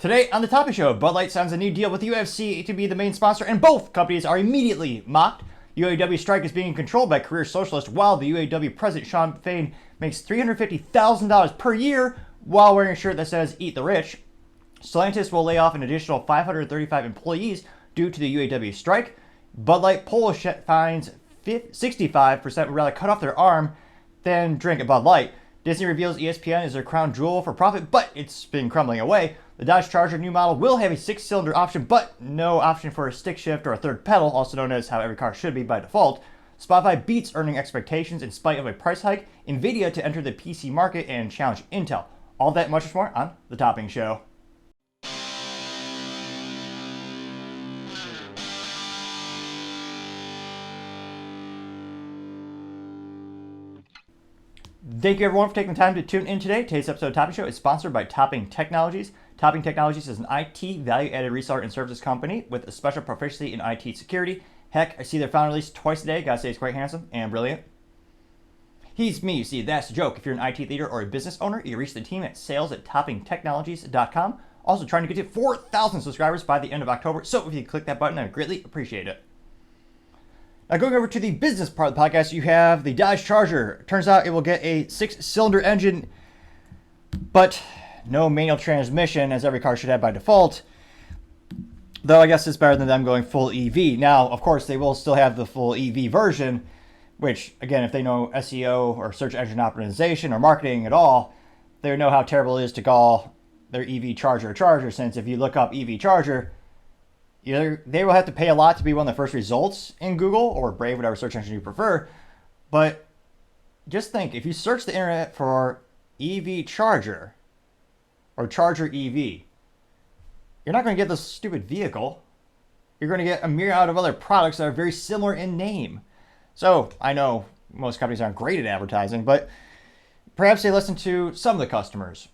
Today on the Topic Show, Bud Light signs a new deal with UFC to be the main sponsor, and both companies are immediately mocked. UAW Strike is being controlled by career socialists, while the UAW president, Shawn Fain, makes $350,000 per year while wearing a shirt that says, "Eat the Rich." Stellantis will lay off an additional 535 employees due to the UAW strike. Bud Light Polish fines 65% would rather cut off their arm than drink a Bud Light. Disney reveals ESPN is their crown jewel for profit, but it's been crumbling away. The Dodge Charger new model will have a 6-cylinder option, but no option for a stick shift or a third pedal, also known as how every car should be by default. Spotify beats earning expectations in spite of a price hike. Nvidia to enter the PC market and challenge Intel. All that and much more on The Topping Show. Thank you everyone for taking the time to tune in today. Today's episode of Topping Show is sponsored by Topping Technologies. Topping Technologies is an IT value-added reseller and services company with a special proficiency in IT security. Heck, I see their founder release twice a day. Gotta say he's quite handsome and brilliant. He's me, you see, that's the joke. If you're an IT leader or a business owner, you reach the team at sales@toppingtechnologies.com. Also trying to get to 4,000 subscribers by the end of October, so if you click that button, I'd greatly appreciate it. Now going over to the business part of the podcast, you have the Dodge Charger. Turns out it will get a 6-cylinder engine, but no manual transmission, as every car should have by default. Though I guess it's better than them going full EV. Now, of course, they will still have the full EV version, which, again, if they know SEO or search engine optimization or marketing at all, they would know how terrible it is to call their EV charger a charger, since if you look up EV charger, either they will have to pay a lot to be one of the first results in Google or Brave, whatever search engine you prefer. But just think, if you search the internet for EV charger or charger EV, you're not going to get this stupid vehicle. You're going to get a myriad of other products that are very similar in name. So I know most companies aren't great at advertising, but perhaps they listen to some of the customers.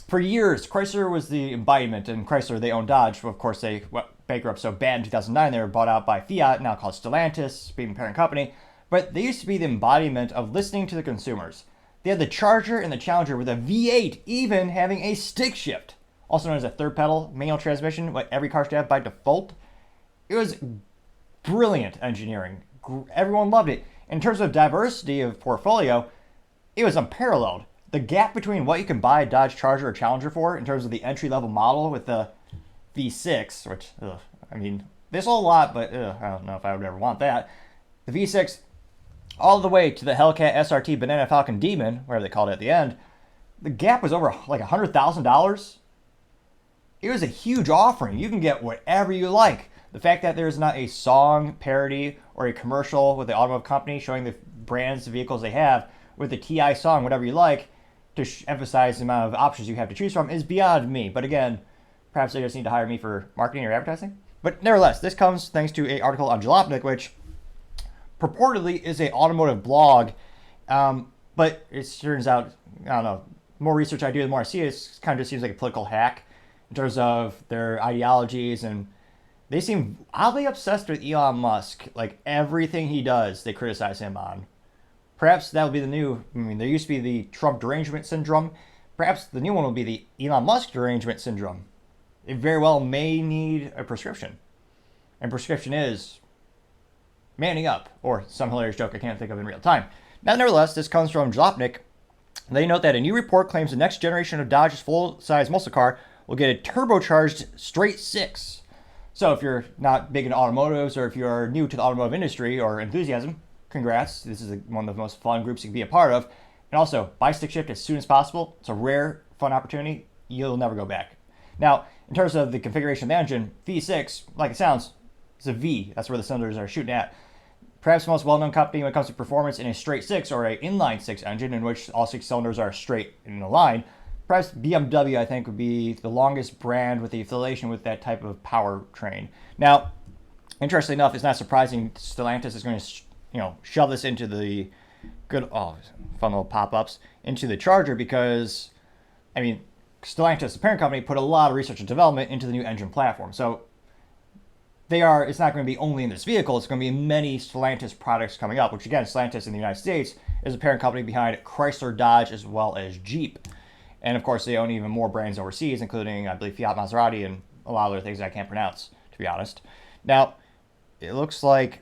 For years, Chrysler was the embodiment, and Chrysler, they own Dodge. Of course, they went bankrupt so bad in 2009, they were bought out by Fiat, now called Stellantis, being the parent company. But they used to be the embodiment of listening to the consumers. They had the Charger and the Challenger with a V8, even having a stick shift, also known as a third pedal manual transmission, what every car should have by default. It was brilliant engineering. Everyone loved it. In terms of diversity of portfolio, it was unparalleled. The gap between what you can buy a Dodge Charger or Challenger for in terms of the entry-level model with the V6, which, I mean, there's a lot, but I don't know if I would ever want that. The V6, all the way to the Hellcat SRT Banana Falcon Demon, whatever they called it at the end, the gap was over like $100,000. It was a huge offering. You can get whatever you like. The fact that there's not a song parody or a commercial with the automotive company showing the brands, the vehicles they have, with the TI song, whatever you like, to emphasize the amount of options you have to choose from is beyond me. But again, perhaps they just need to hire me for marketing or advertising. But nevertheless, this comes thanks to an article on Jalopnik, which purportedly is an automotive blog. But it turns out, I don't know, the more research I do, the more I see it, it kind of just seems like a political hack in terms of their ideologies. And they seem oddly obsessed with Elon Musk. Like everything he does, they criticize him on. Perhaps that will be the new, there used to be the Trump derangement syndrome. Perhaps the new one will be the Elon Musk derangement syndrome. It very well may need a prescription. And prescription is manning up, or some hilarious joke I can't think of in real time. Now, nevertheless, this comes from Jalopnik. They note that a new report claims the next generation of Dodge's full-size muscle car will get a turbocharged straight six. So if you're not big into automotives, or if you're new to the automotive industry or enthusiasm, congrats. This is one of the most fun groups you can be a part of. And also, buy stick shift as soon as possible. It's a rare, fun opportunity. You'll never go back. Now, in terms of the configuration of the engine, V6, like it sounds, it's a V. That's where the cylinders are shooting at. Perhaps the most well-known company when it comes to performance in a straight six or an inline six engine in which all 6 cylinders are straight in a line. Perhaps BMW, I think, would be the longest brand with the affiliation with that type of powertrain. Now, interestingly enough, it's not surprising Stellantis is going to shove this into the fun little pop-ups, into the Charger because, Stellantis, the parent company, put a lot of research and development into the new engine platform. So it's not going to be only in this vehicle, it's going to be many Stellantis products coming up, which again, Stellantis in the United States is a parent company behind Chrysler, Dodge, as well as Jeep. And of course, they own even more brands overseas, including, I believe, Fiat Maserati and a lot of other things that I can't pronounce, to be honest. Now, it looks like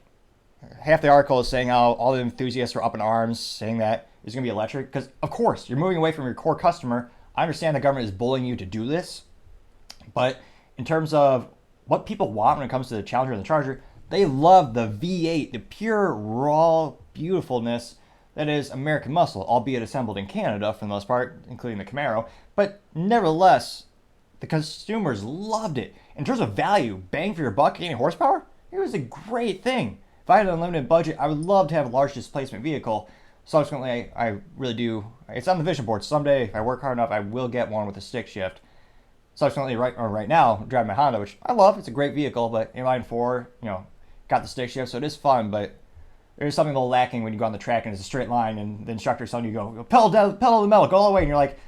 half the article is saying how all the enthusiasts are up in arms, saying that it's going to be electric. Because, of course, you're moving away from your core customer. I understand the government is bullying you to do this. But in terms of what people want when it comes to the Challenger and the Charger, they love the V8, the pure, raw beautifulness that is American muscle, albeit assembled in Canada for the most part, including the Camaro. But nevertheless, the consumers loved it. In terms of value, bang for your buck, gaining horsepower, it was a great thing. If I had an unlimited budget, I would love to have a large displacement vehicle. Subsequently, I really do. It's on the vision board. Someday, if I work hard enough, I will get one with a stick shift. Subsequently, right now, I'm driving my Honda, which I love. It's a great vehicle, but inline four, got the stick shift, so it is fun, but there's something a little lacking when you go on the track and it's a straight line and the instructor's telling you go pedal to the metal, go all the way, and you're like,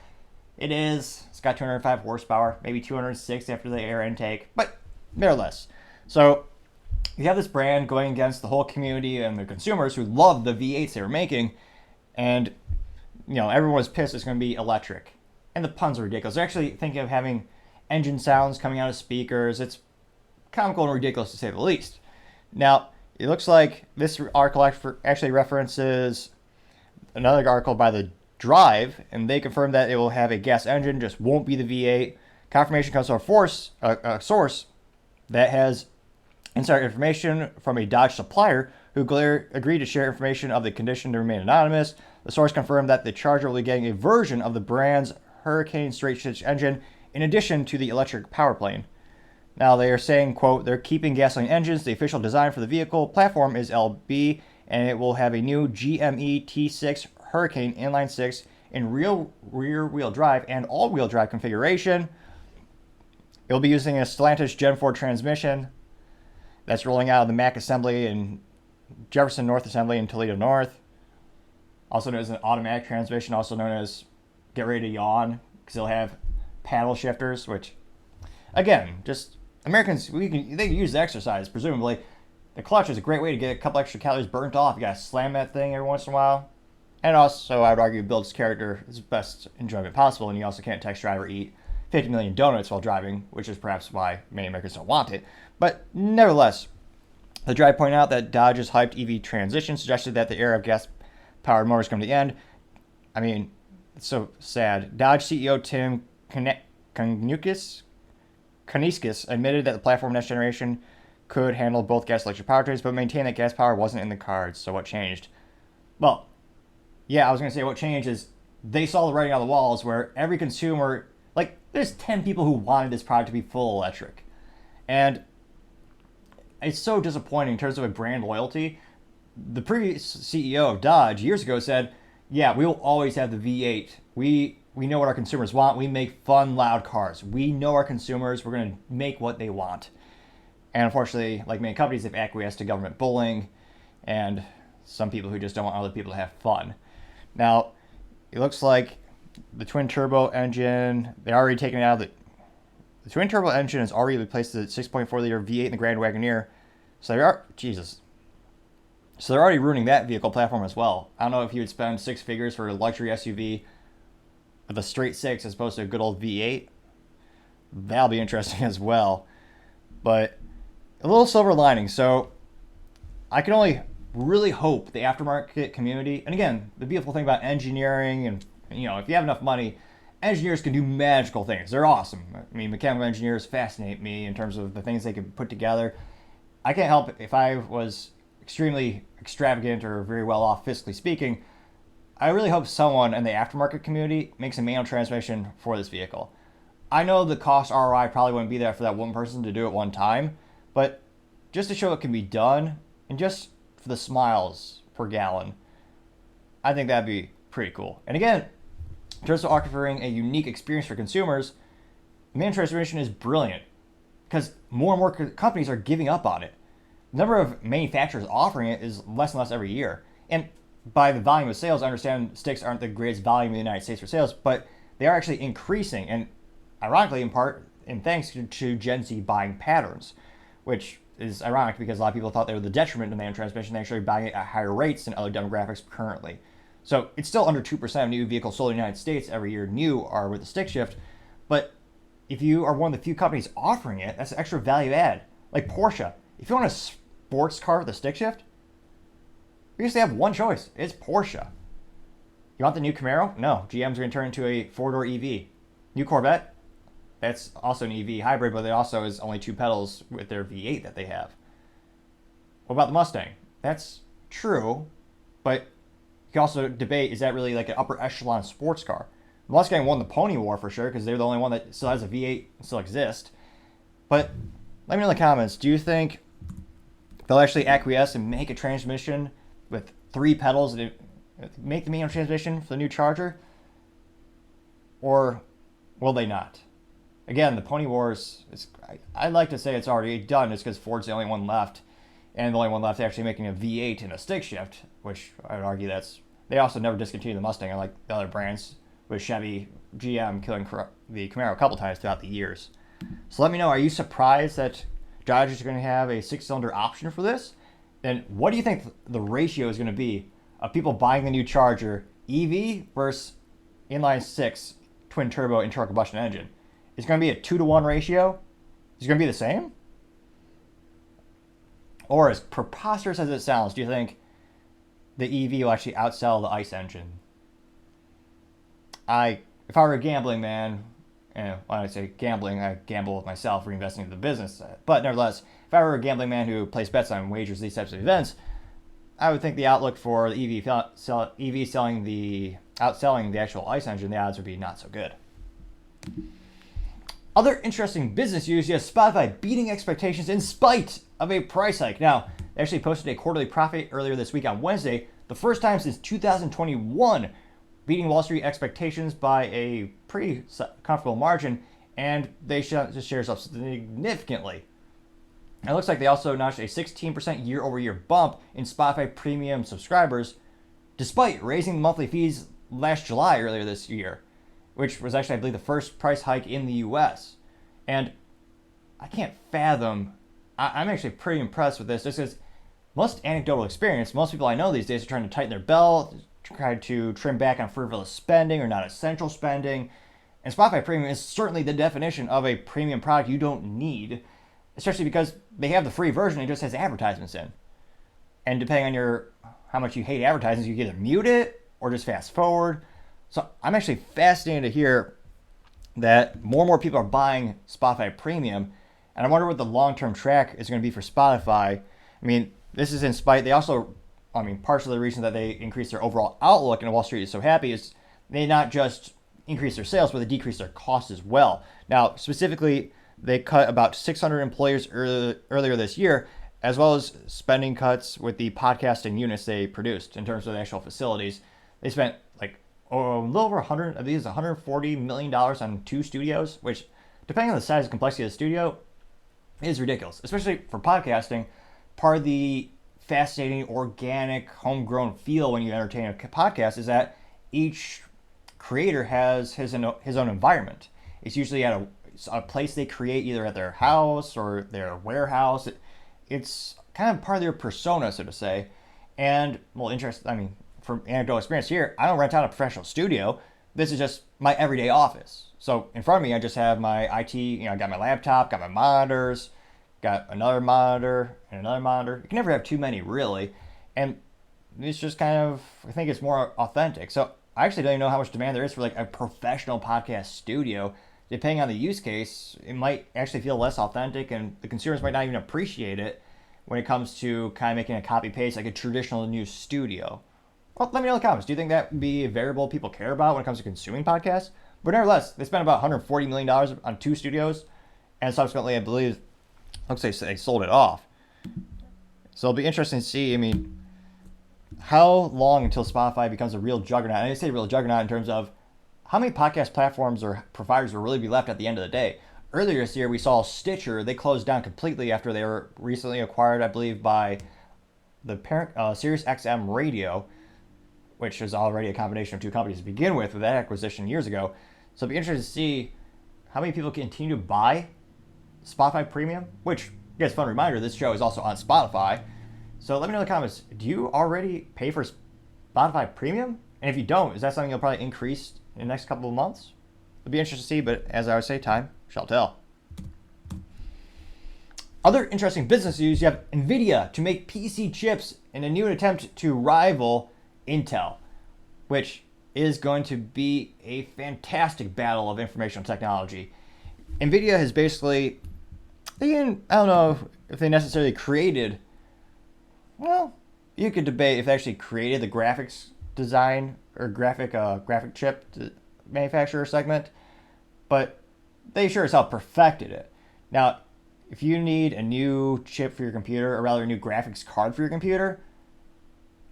it is. It's got 205 horsepower, maybe 206 after the air intake, but nevertheless. So you have this brand going against the whole community and the consumers who love the V8s they were making, and everyone was pissed it's going to be electric. And the puns are ridiculous. They're actually thinking of having engine sounds coming out of speakers. It's comical and ridiculous to say the least. Now, it looks like this article actually references another article by The Drive, and they confirm that it will have a gas engine, just won't be the V8. Confirmation comes from a source that has insider information from a Dodge supplier who agreed to share information of the condition to remain anonymous. The source confirmed that the Charger will be getting a version of the brand's Hurricane straight-stitch engine in addition to the electric powerplane. Now, they are saying, quote, they're keeping gasoline engines. The official design for the vehicle platform is LB, and it will have a new GME T6 Hurricane inline 6 in rear-wheel drive and all-wheel drive configuration. It will be using a Stellantis Gen 4 transmission that's rolling out of the Mack Assembly in Jefferson North Assembly in Toledo North. Also known as an automatic transmission, also known as get ready to yawn, because they'll have paddle shifters, which, again, just Americans, they can use the exercise, presumably. The clutch is a great way to get a couple extra calories burnt off. You gotta slam that thing every once in a while. And also, I would argue, builds character is best enjoyment possible, and you also can't text drive or eat 50 million donuts while driving, which is perhaps why many Americans don't want it. But nevertheless, The Drive pointed out that Dodge's hyped EV transition suggested that the era of gas-powered motors come to the end. I mean, it's so sad. Dodge CEO Tim Kuniskis admitted that the platform next generation could handle both gas and electric powertrains, but maintained that gas power wasn't in the cards. So what changed? Well, yeah, I was going to say what changed is they saw the writing on the walls where every consumer, there's 10 people who wanted this product to be full electric. And it's so disappointing in terms of a brand loyalty. The previous CEO of Dodge years ago said, yeah, we will always have the V8. We know what our consumers want. We make fun, loud cars. We know our consumers. We're going to make what they want. And unfortunately, like many companies, they've acquiesced to government bullying and some people who just don't want other people to have fun. Now, it looks like the twin-turbo engine, they're already taken it out of the twin-turbo engine has already replaced the 6.4-liter V8 in the Grand Wagoneer. So So they're already ruining that vehicle platform as well. I don't know if you would spend six figures for a luxury SUV with a straight six as opposed to a good old V8. That'll be interesting as well. But a little silver lining. So I can only really hope the aftermarket community, and again, the beautiful thing about engineering, and if you have enough money, engineers can do magical things. They're awesome. I mean, mechanical engineers fascinate me in terms of the things they can put together. I can't help it if I was extremely extravagant or very well off fiscally speaking. I really hope someone in the aftermarket community makes a manual transmission for this vehicle. I know the cost ROI probably wouldn't be there for that one person to do it one time, but just to show it can be done and just for the smiles per gallon, I think that'd be pretty cool. And again, in terms of offering a unique experience for consumers, manual transmission is brilliant because more and more companies are giving up on it. The number of manufacturers offering it is less and less every year. And by the volume of sales, I understand sticks aren't the greatest volume in the United States for sales, but they are actually increasing. And ironically, in part, in thanks to Gen Z buying patterns, which is ironic because a lot of people thought they were the detriment to manual transmission. They're actually buying it at higher rates than other demographics currently. So it's still under 2% of new vehicles sold in the United States every year new are with a stick shift. But if you are one of the few companies offering it, that's extra value add. Like Porsche. If you want a sports car with a stick shift, you just have one choice. It's Porsche. You want the new Camaro? No. GM's going to turn into a four-door EV. New Corvette? That's also an EV hybrid, but it also is only 2 pedals with their V8 that they have. What about the Mustang? That's true, but you can also debate, is that really like an upper echelon sports car? The Mustang won the pony war for sure because they're the only one that still has a V8 and still exists. But let me know in the comments, do you think they'll actually acquiesce and make a transmission with 3 pedals and make the manual transmission for the new Charger? Or will they not? Again, the pony wars, I'd like to say it's already done just because Ford's the only one left. And the only one left actually making a V8 and a stick shift, which I would argue they also never discontinued the Mustang, unlike the other brands, with Chevy, GM killing the Camaro a couple times throughout the years. So let me know, are you surprised that Dodge are going to have a 6-cylinder option for this? And what do you think the ratio is going to be of people buying the new Charger EV versus inline 6 twin turbo internal combustion engine? Is it going to be a 2-to-1 ratio? Is it going to be the same? Or as preposterous as it sounds, do you think the EV will actually outsell the ICE engine? If I were a gambling man, when I say gambling, I gamble with myself, reinvesting in the business. But nevertheless, if I were a gambling man who places bets on wagers, these types of events, I would think the outlook for the outselling the actual ICE engine, the odds would be not so good. Other interesting business news, yes, Spotify beating expectations in spite of a price hike. Now, they actually posted a quarterly profit earlier this week on Wednesday, the first time since 2021, beating Wall Street expectations by a pretty comfortable margin, and they shot the shares up significantly. It looks like they also notched a 16% year-over-year bump in Spotify premium subscribers, despite raising the monthly fees last July earlier this year, which was actually, I believe, the first price hike in the U.S. And I can't fathom, I'm actually pretty impressed with this, just because most anecdotal experience, most people I know these days are trying to tighten their belt, try to trim back on frivolous spending or not essential spending. And Spotify Premium is certainly the definition of a premium product you don't need, especially because they have the free version, it just has advertisements in. And depending on how much you hate advertisements, you can either mute it or just fast forward. So I'm actually fascinated to hear that more and more people are buying Spotify Premium, and I wonder what the long-term track is going to be for Spotify. I mean, this is in spite, they also, partially the reason that they increased their overall outlook and Wall Street is so happy is they not just increase their sales, but they decrease their costs as well. Now, specifically, they cut about 600 employees earlier this year, as well as spending cuts with the podcasting units they produced in terms of the actual facilities. They spent a little over $140 million on 2 studios, which, depending on the size and complexity of the studio, is ridiculous, especially for podcasting. Part of the fascinating, organic, homegrown feel when you entertain a podcast is that each creator has his own environment. It's usually at a place they create, either at their house or their warehouse. It's kind of part of their persona, so to say. And, from anecdotal experience here, I don't rent out a professional studio. This is just my everyday office. So in front of me, I just have my IT, I got my laptop, got my monitors, got another monitor and another monitor. You can never have too many, really. And it's just kind of, I think it's more authentic. So I actually don't even know how much demand there is for a professional podcast studio. Depending on the use case, it might actually feel less authentic and the consumers might not even appreciate it when it comes to kind of making a copy paste like a traditional news studio. Well, let me know in the comments. Do you think that would be a variable people care about when it comes to consuming podcasts? But nevertheless, they spent about $140 million on 2 studios, and subsequently, I believe, looks like they sold it off. So it'll be interesting to see, how long until Spotify becomes a real juggernaut? And I say real juggernaut in terms of how many podcast platforms or providers will really be left at the end of the day. Earlier this year, we saw Stitcher. They closed down completely after they were recently acquired, I believe, by the parent Sirius XM Radio, which is already a combination of 2 companies to begin with that acquisition years ago. So it'll be interesting to see how many people continue to buy Spotify Premium, which, yes, fun reminder, this show is also on Spotify. So let me know in the comments, do you already pay for Spotify Premium? And if you don't, is that something you'll probably increase in the next couple of months? It'll be interesting to see, but as I always say, time shall tell. Other interesting business news, you have Nvidia to make PC chips in a new attempt to rival Intel, which is going to be a fantastic battle of informational technology. Nvidia has basically, I don't know if they necessarily created, well, you could debate if they actually created the graphics design or graphic chip manufacturer segment, but they sure as hell perfected it. Now, if you need a new chip for your computer, or rather a new graphics card for your computer,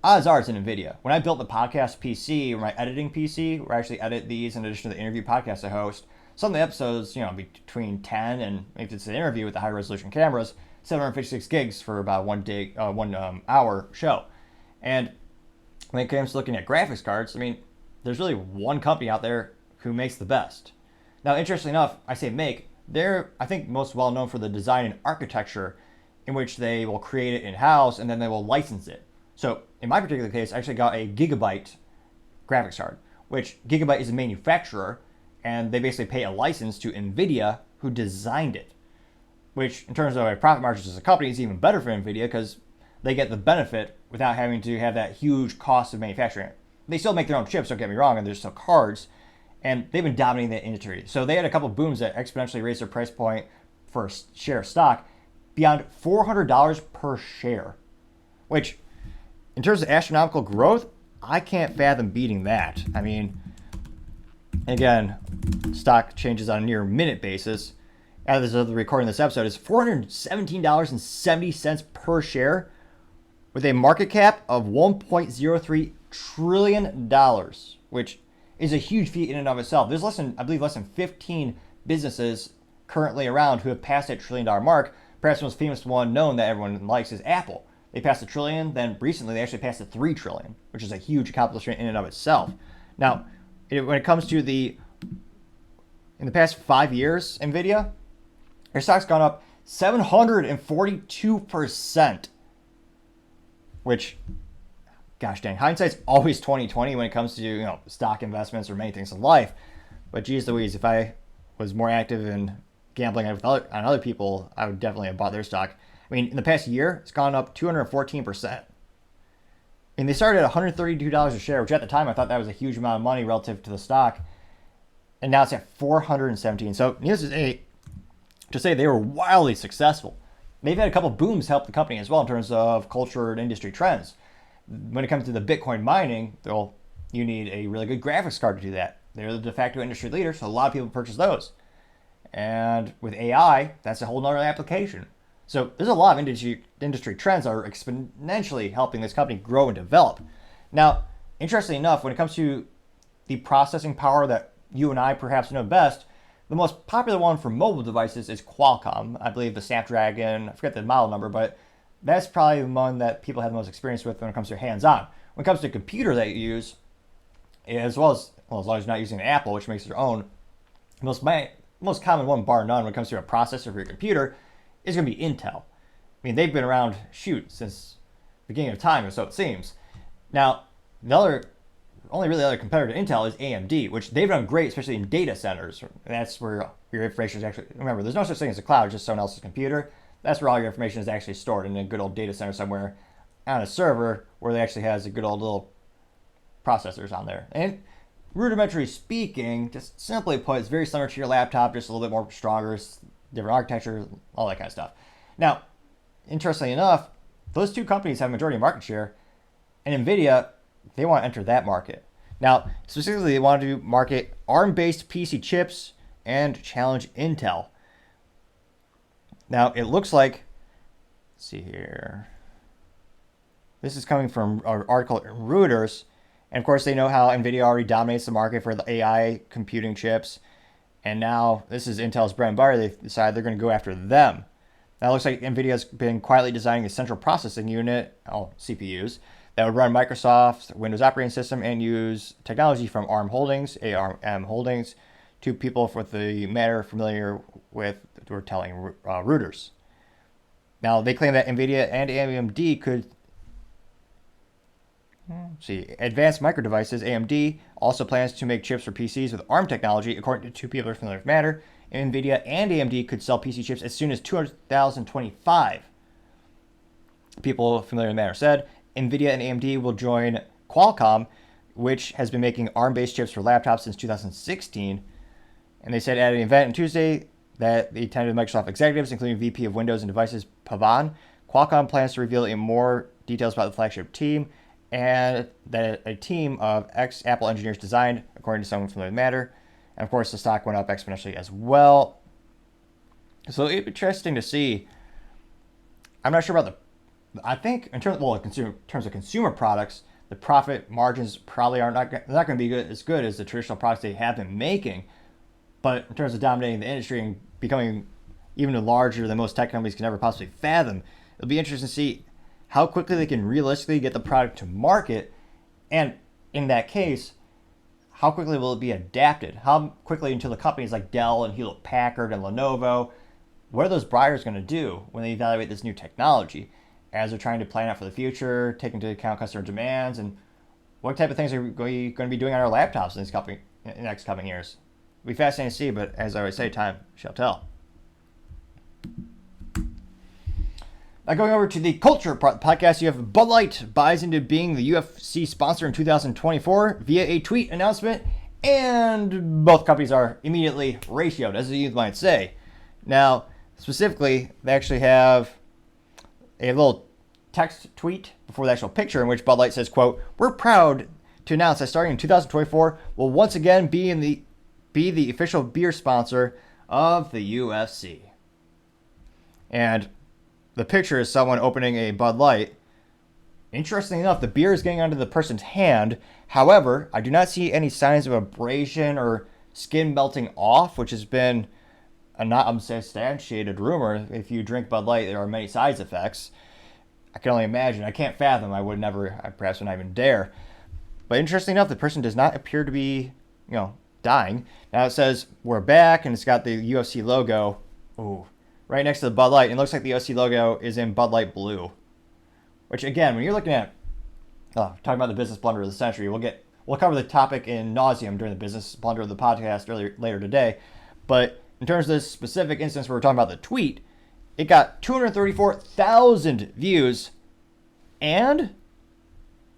odds are it's in Nvidia. When I built the podcast PC, or my editing PC, where I actually edit these in addition to the interview podcast I host, some of the episodes, between 10 and, if it's an interview with the high resolution cameras, 756 gigs for about 1 hour show. And when it comes to looking at graphics cards, there's really one company out there who makes the best. Now, interestingly enough, I say make, they're, I think, most well known for the design and architecture in which they will create it in-house and then they will license it. So in my particular case, I actually got a Gigabyte graphics card, which Gigabyte is a manufacturer, and they basically pay a license to Nvidia, who designed it, which in terms of a profit margins as a company is even better for Nvidia because they get the benefit without having to have that huge cost of manufacturing it. They still make their own chips, don't get me wrong, and they're still cards, and they've been dominating that industry. So they had a couple of booms that exponentially raised their price point for a share of stock beyond $400 per share, which in terms of astronomical growth, I can't fathom beating that. Again, stock changes on a near minute basis. As of the recording of this episode, is $417.70 per share with a market cap of $1.03 trillion, which is a huge feat in and of itself. There's less than 15 businesses currently around who have passed that $1 trillion mark. Perhaps the most famous one known that everyone likes is Apple. They passed $1 trillion, then recently they actually passed $3 trillion, which is a huge accomplishment in and of itself. Now, when it comes to in the past 5 years, Nvidia, their stock's gone up 742%, which, gosh dang, hindsight's always 20/20 when it comes to stock investments or many things in life. But geez Louise, if I was more active in gambling on other people, I would definitely have bought their stock. In the past year, it's gone up 214%. They started at $132 a share, which at the time I thought that was a huge amount of money relative to the stock, and now it's at $417. So needless to say, they were wildly successful. They've had a couple booms help the company as well in terms of culture and industry trends. When it comes to the Bitcoin mining, you need a really good graphics card to do that. They're the de facto industry leader, so a lot of people purchase those. And with AI, that's a whole nother application. So there's a lot of industry trends that are exponentially helping this company grow and develop. Now, interestingly enough, when it comes to the processing power that you and I perhaps know best, the most popular one for mobile devices is Qualcomm. I believe the Snapdragon, I forget the model number, but that's probably the one that people have the most experience with when it comes to hands-on. When it comes to a computer that you use, as long as you're not using an Apple, which makes their own, most common one, bar none, when it comes to a processor for your computer, is going to be Intel. They've been around, since the beginning of time, or so it seems. Now, the only really other competitor to Intel is AMD, which they've done great, especially in data centers. That's where your information is actually, remember, there's no such thing as a cloud, it's just someone else's computer. That's where all your information is actually stored, in a good old data center somewhere on a server where they actually has a good old little processors on there. And rudimentary speaking, just simply put, it's very similar to your laptop, just a little bit more stronger, different architecture, all that kind of stuff. Now, interestingly enough, those two companies have majority market share, and Nvidia, they want to enter that market. Now, specifically, they want to market ARM-based PC chips and challenge Intel. Now, it looks like, let's see here. This is coming from an article in Reuters, and of course, they know how Nvidia already dominates the market for the AI computing chips. And now this is Intel's bread and butter. They decided they're going to go after them. Now it looks like Nvidia's been quietly designing a central processing unit, CPUs, that would run Microsoft's Windows operating system and use technology from ARM Holdings, ARM Holdings, to people with the matter familiar with, were telling Reuters. Now they claim that Nvidia and AMD could See, Advanced Micro Devices, AMD, also plans to make chips for PCs with ARM technology, according to two people familiar with matter. Nvidia and AMD could sell PC chips as soon as 2025. People familiar with matter said Nvidia and AMD will join Qualcomm, which has been making ARM-based chips for laptops since 2016. And they said at an event on Tuesday that they attended Microsoft executives, including VP of Windows and Devices Pavan. Qualcomm plans to reveal more details about the flagship team, and that a team of ex-Apple engineers designed, according to someone familiar with matter. And of course, the stock went up exponentially as well. So it'd be interesting to see. I'm not sure about I think in terms of consumer products, the profit margins probably are not going to be as good as the traditional products they have been making. But in terms of dominating the industry and becoming even larger than most tech companies can ever possibly fathom, it'll be interesting to see how quickly they can realistically get the product to market. And in that case, how quickly will it be adapted? How quickly until the companies like Dell and Hewlett Packard and Lenovo, what are those buyers going to do when they evaluate this new technology as they're trying to plan out for the future, take into account customer demands, and what type of things are we going to be doing on our laptops in the next coming years? It'll be fascinating to see, but as I always say, time shall tell. Now going over to the culture podcast, you have Bud Light buys into being the UFC sponsor in 2024 via a tweet announcement, and both companies are immediately ratioed, as the youth might say. Now, specifically, they actually have a little text tweet before the actual picture in which Bud Light says, quote, "We're proud to announce that starting in 2024, we'll once again be the official beer sponsor of the UFC." And the picture is someone opening a Bud Light. Interestingly enough, the beer is getting onto the person's hand. However, I do not see any signs of abrasion or skin melting off, which has been a not unsubstantiated rumor. If you drink Bud Light, there are many side effects. I can only imagine. I can't fathom. I perhaps would not even dare. But interestingly enough, the person does not appear to be, dying. Now it says, "We're back," and it's got the UFC logo. Ooh. Right next to the Bud Light. It looks like the OC logo is in Bud Light blue. Which, again, when you're looking at talking about the business blunder of the century, we'll cover the topic in nauseum during the business blunder of the podcast later today. But in terms of this specific instance where we're talking about the tweet, it got 234,000 views and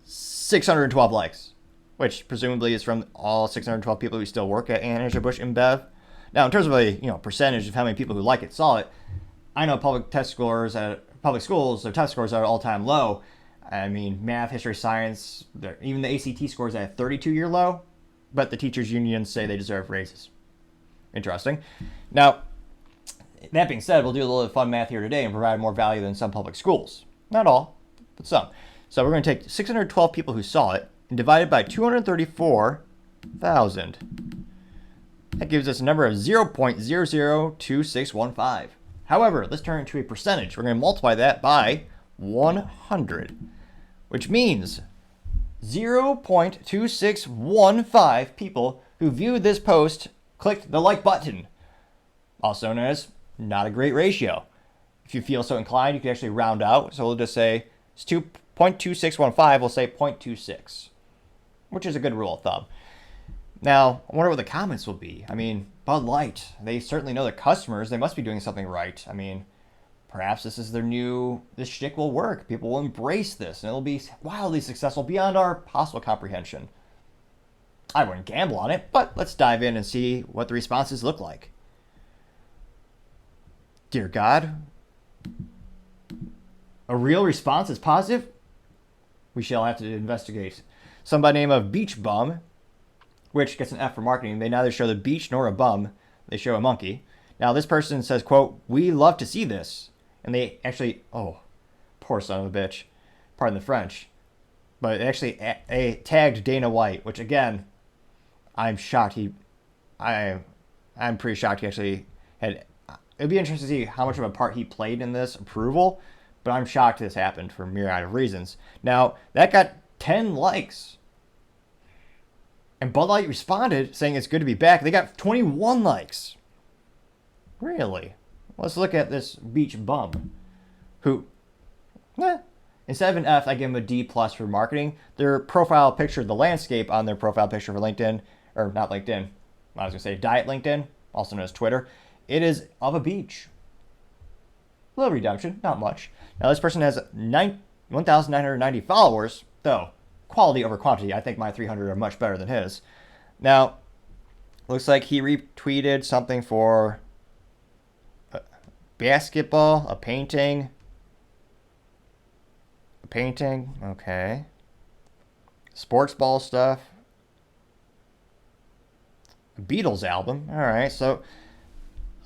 612 likes, which presumably is from all 612 people who still work at Anheuser-Busch InBev. Now, in terms of a percentage of how many people who like it saw it, I know public schools, their test scores are at all-time low. I mean, math, history, science, even the ACT scores at a 32-year low, but the teachers' unions say they deserve raises. Interesting. Now, that being said, we'll do a little bit of fun math here today and provide more value than some public schools. Not all, but some. So we're going to take 612 people who saw it and divide it by 234,000. That gives us a number of 0.002615. However, let's turn it into a percentage. We're going to multiply that by 100, which means 0.2615 people who viewed this post clicked the like button, also known as not a great ratio. If you feel so inclined, you can actually round out. So we'll just say it's 2.2615, we'll say 0.26, which is a good rule of thumb. Now, I wonder what the comments will be. I mean, Bud Light, they certainly know their customers. They must be doing something right. I mean, perhaps this shtick will work. People will embrace this, and it'll be wildly successful beyond our possible comprehension. I wouldn't gamble on it, but let's dive in and see what the responses look like. Dear God, a real response is positive? We shall have to investigate. Somebody named of Beach Bum, which gets an F for marketing. They neither show the beach nor a bum. They show a monkey. Now, this person says, quote, "We love to see this." And they actually, poor son of a bitch. Pardon the French. But they actually tagged Dana White, which, again, I'm shocked I'm pretty shocked he actually had. It'd be interesting to see how much of a part he played in this approval, but I'm shocked this happened for a myriad of reasons. Now, that got 10 likes. And Bud Light responded saying it's good to be back. They got 21 likes. Really? Let's look at this beach bum who Instead of an F, I give them a D plus for marketing. Their profile picture, the landscape on their profile picture for LinkedIn, or not LinkedIn, I was going to say Diet LinkedIn, also known as Twitter, it is of a beach. A little redemption, not much. Now, this person has 1,990 followers, though quality over quantity. I think my 300 are much better than his. Now, looks like he retweeted something for basketball, a painting, okay. Sports ball stuff. Beatles album. All right, so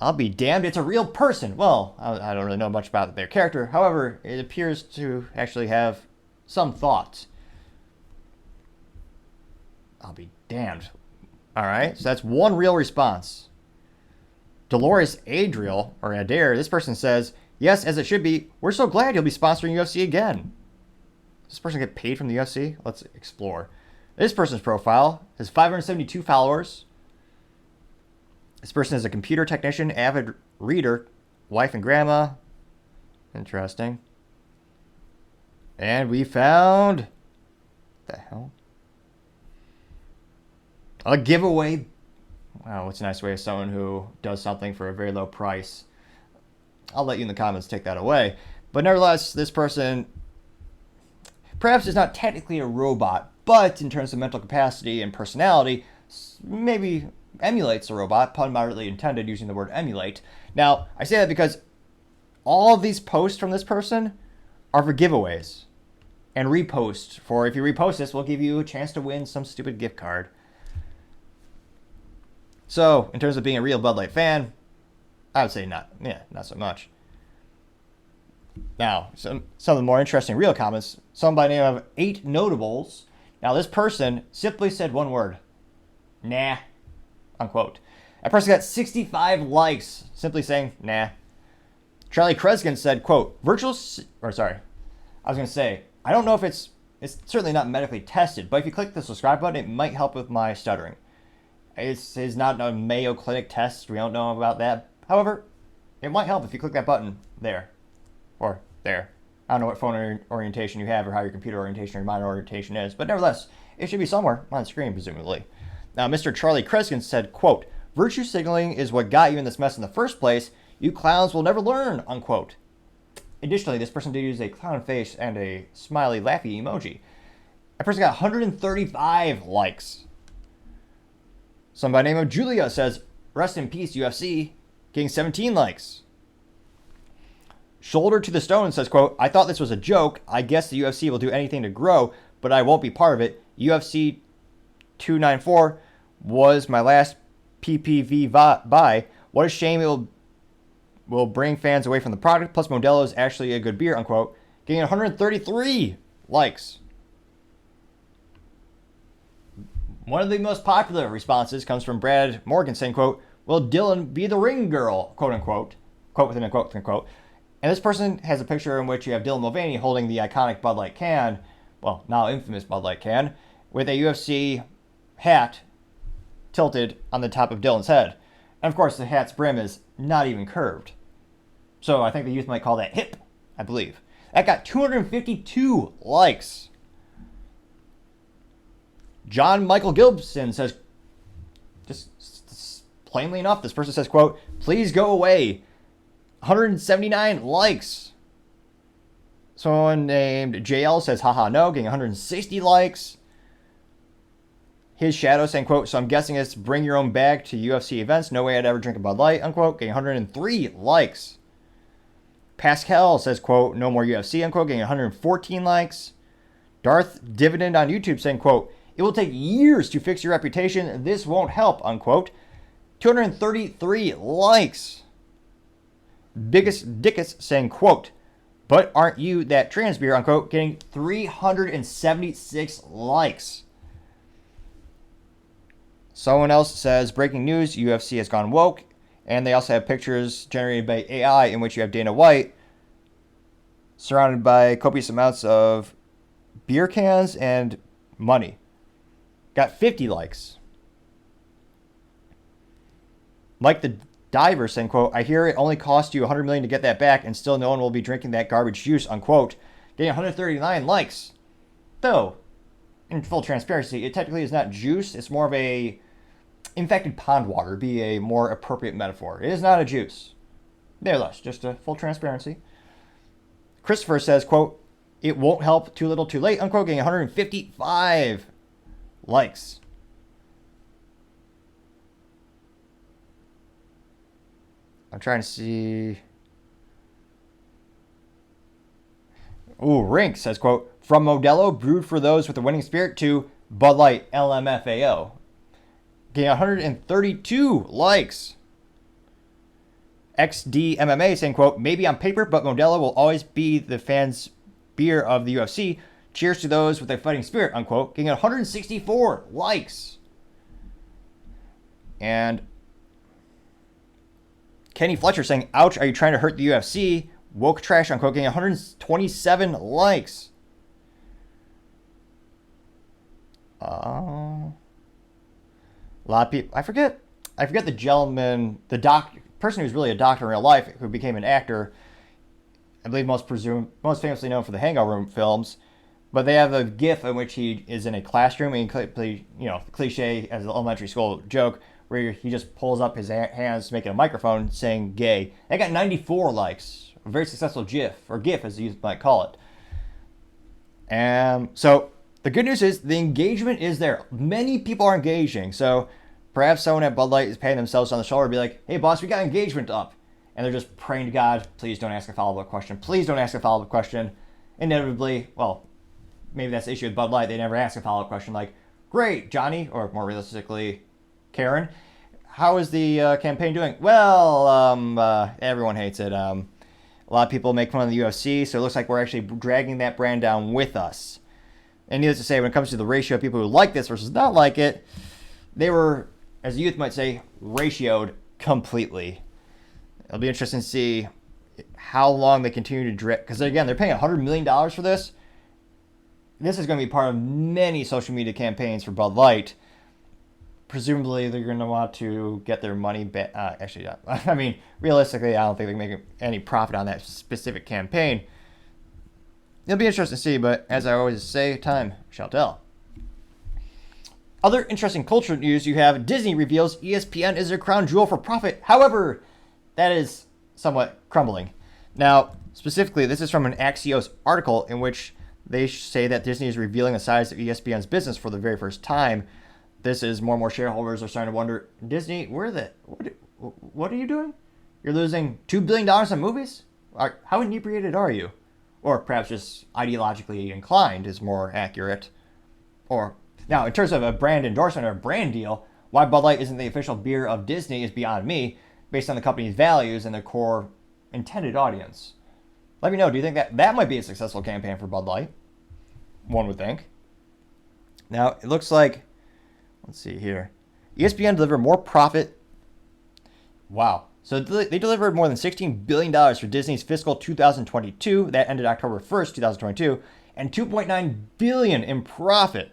I'll be damned. It's a real person. Well, I don't really know much about their character. However, it appears to actually have some thoughts. I'll be damned. All right, so that's one real response. Dolores Adriel, or Adair, this person says, yes, as it should be. We're so glad you'll be sponsoring UFC again. Does this person get paid from the UFC? Let's explore. This person's profile has 572 followers. This person is a computer technician, avid reader, wife and grandma. Interesting. And we found... What the hell? A giveaway. Wow, what's a nice way of someone who does something for a very low price? I'll let you in the comments take that away. But nevertheless, this person perhaps is not technically a robot, but in terms of mental capacity and personality, maybe emulates a robot, pun moderately intended using the word emulate. Now, I say that because all of these posts from this person are for giveaways and reposts. For if you repost this, we'll give you a chance to win some stupid gift card. So, in terms of being a real Bud Light fan, I would say not so much. Now, some of the more interesting real comments. Someone by the name of 8 Notables. Now, this person simply said one word. Nah. Unquote. That person got 65 likes simply saying, nah. Charlie Kreskin said, quote, I was going to say, I don't know if it's certainly not medically tested, but if you click the subscribe button, it might help with my stuttering. It's not a Mayo Clinic test. We don't know about that. However, it might help if you click that button there or there. I don't know what phone orientation you have or how your computer orientation or your mind orientation is, but nevertheless, it should be somewhere on the screen, presumably. Now, Mr. Charlie Kreskin said, quote, virtue signaling is what got you in this mess in the first place. You clowns will never learn, unquote. Additionally, this person did use a clown face and a smiley laughy emoji. That person got 135 likes. Someone by the name of Julia says, rest in peace, UFC, getting 17 likes. Shoulder to the Stone says, quote, I thought this was a joke. I guess the UFC will do anything to grow, but I won't be part of it. UFC 294 was my last PPV buy. What a shame it will bring fans away from the product. Plus, Modelo is actually a good beer, unquote. Getting 133 likes. One of the most popular responses comes from Brad Morgan saying, quote, will Dylan be the ring girl, quote unquote. Quote within a quote unquote. And this person has a picture in which you have Dylan Mulvaney holding the iconic Bud Light can, well, now infamous Bud Light can, with a UFC hat tilted on the top of Dylan's head. And of course, the hat's brim is not even curved. So I think the youth might call that hip, I believe. That got 252 likes. John Michael Gilbson says, just plainly enough, this person says, quote, please go away. 179 likes. Someone named JL says, haha, no, getting 160 likes. His shadow saying, quote, so I'm guessing it's bring your own bag to UFC events. No way I'd ever drink a Bud Light, unquote, getting 103 likes. Pascal says, quote, no more UFC, unquote, getting 114 likes. Darth Dividend on YouTube saying, quote, it will take years to fix your reputation. This won't help, unquote. 233 likes. Biggest Dickus saying, quote, but aren't you that trans beer, unquote, getting 376 likes. Someone else says, breaking news, UFC has gone woke. And they also have pictures generated by AI in which you have Dana White surrounded by copious amounts of beer cans and money. Got 50 likes. Mike the Diver saying, quote, I hear it only cost you $100 million to get that back and still no one will be drinking that garbage juice, unquote. getting 139 likes. Though, in full transparency, it technically is not juice. It's more of a infected pond water, be a more appropriate metaphor. It is not a juice. Nevertheless, just a full transparency. Christopher says, quote, "It won't help, too little, too late," unquote, getting 155 likes. I'm trying to see. Ooh, Rink says, quote, "From Modelo, brewed for those with a winning spirit," to Bud Light, LMFAO. Getting 132 likes. XDMMA saying, quote, "Maybe on paper, but Modelo will always be the fans' beer of the UFC. Cheers to those with a fighting spirit," unquote. Getting 164 likes. And Kenny Fletcher saying, "Ouch, are you trying to hurt the UFC? Woke trash," unquote. Getting 127 likes. A lot of people. I forget the gentleman, person who's really a doctor in real life, who became an actor. I believe most famously known for the Hangover Room films. But they have a GIF in which he is in a classroom and he, cliche as an elementary school joke, where he just pulls up his hands, making a microphone, saying "gay." It got 94 likes. A very successful GIF, or GIF as you might call it. And so the good news is the engagement is there. Many people are engaging. So perhaps someone at Bud Light is patting themselves on the shoulder and be like, "Hey, boss, we got engagement up." And they're just praying to God, "Please don't ask a follow-up question. Please don't ask a follow-up question." Inevitably, well, maybe that's the issue with Bud Light. They never ask a follow-up question like, "Great, Johnny," or more realistically, Karen, "how is the campaign doing?" "Well, everyone hates it. A lot of people make fun of the UFC, so it looks like we're actually dragging that brand down with us." And needless to say, when it comes to the ratio of people who like this versus not like it, they were, as the youth might say, ratioed completely. It'll be interesting to see how long they continue to drip. Because again, they're paying $100 million for this. This is going to be part of many social media campaigns for Bud Light. Presumably, they're going to want to get their money back. Actually, yeah. I mean, realistically, I don't think they can make any profit on that specific campaign. It'll be interesting to see, but as I always say, time shall tell. Other interesting cultural news, you have Disney reveals ESPN is their crown jewel for profit. However, that is somewhat crumbling. Now, specifically, this is from an Axios article in which they say that Disney is revealing the size of ESPN's business for the very first time. This is more and more shareholders are starting to wonder, Disney, what are you doing? You're losing $2 billion on movies? How inebriated are you? Or perhaps just ideologically inclined is more accurate. Or now, in terms of a brand endorsement or a brand deal, why Bud Light isn't the official beer of Disney is beyond me, based on the company's values and their core intended audience. Let me know, do you think that might be a successful campaign for Bud Light? One would think. Now, it looks like, let's see here. ESPN delivered more profit. Wow. So they delivered more than $16 billion for Disney's fiscal 2022, that ended October 1st, 2022, and $2.9 billion in profit.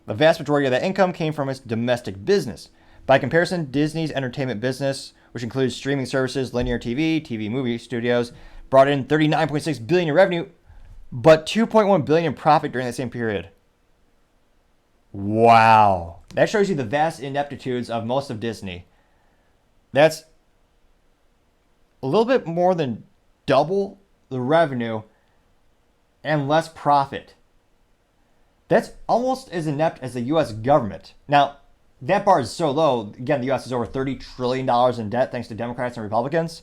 The vast majority of that income came from its domestic business. By comparison, Disney's entertainment business, which includes streaming services, linear TV, TV movie studios, brought in $39.6 billion in revenue, but $2.1 billion in profit during the same period. Wow. That shows you the vast ineptitudes of most of Disney. That's a little bit more than double the revenue and less profit. That's almost as inept as the U.S. government. Now, that bar is so low. Again, the U.S. is over $30 trillion in debt thanks to Democrats and Republicans.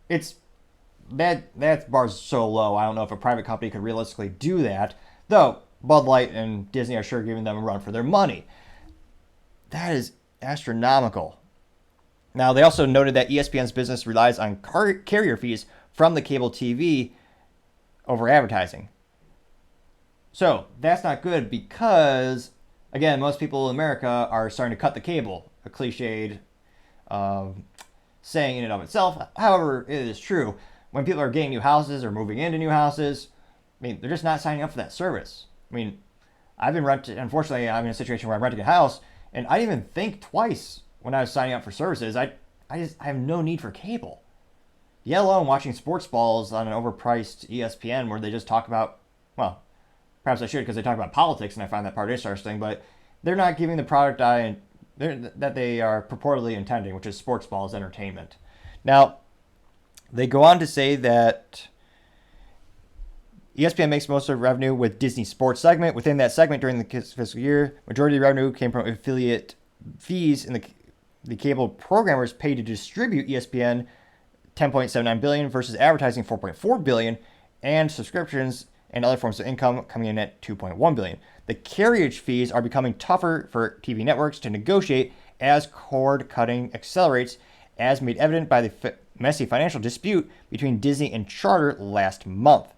That bar is so low. I don't know if a private company could realistically do that. Though, Bud Light and Disney are sure giving them a run for their money. That is astronomical. Now, they also noted that ESPN's business relies on carrier fees from the cable TV over advertising. So, that's not good because, again, most people in America are starting to cut the cable. A cliched saying in and of itself. However, it is true. When people are getting new houses or moving into new houses, I mean, they're just not signing up for that service. I mean, unfortunately, I'm in a situation where I'm renting a house, and I didn't even think twice when I was signing up for services. I have no need for cable. yet alone watching sports balls on an overpriced ESPN where they just talk about, well, perhaps I should because they talk about politics and I find that part interesting, but they're not giving the product that they are purportedly intending, which is sports balls entertainment. Now, they go on to say that ESPN makes most of the revenue with Disney Sports segment. Within that segment during the fiscal year, majority of the revenue came from affiliate fees in the cable programmers paid to distribute ESPN, $10.79 billion versus advertising $4.4 billion, and subscriptions and other forms of income coming in at $2.1 billion. The carriage fees are becoming tougher for TV networks to negotiate as cord cutting accelerates, as made evident by the messy financial dispute between Disney and Charter last month.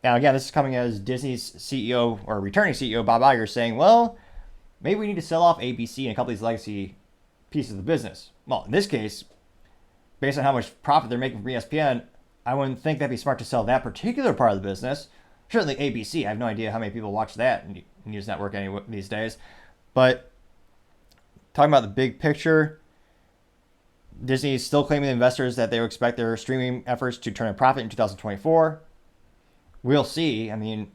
Now, again, this is coming as Disney's CEO or returning CEO Bob Iger saying, well, maybe we need to sell off ABC and a couple of these legacy pieces of the business. Well, in this case, based on how much profit they're making from ESPN, I wouldn't think that'd be smart to sell that particular part of the business. Certainly ABC. I have no idea how many people watch that news network these days. But talking about the big picture, Disney is still claiming to investors that they expect their streaming efforts to turn a profit in 2024. We'll see. I mean,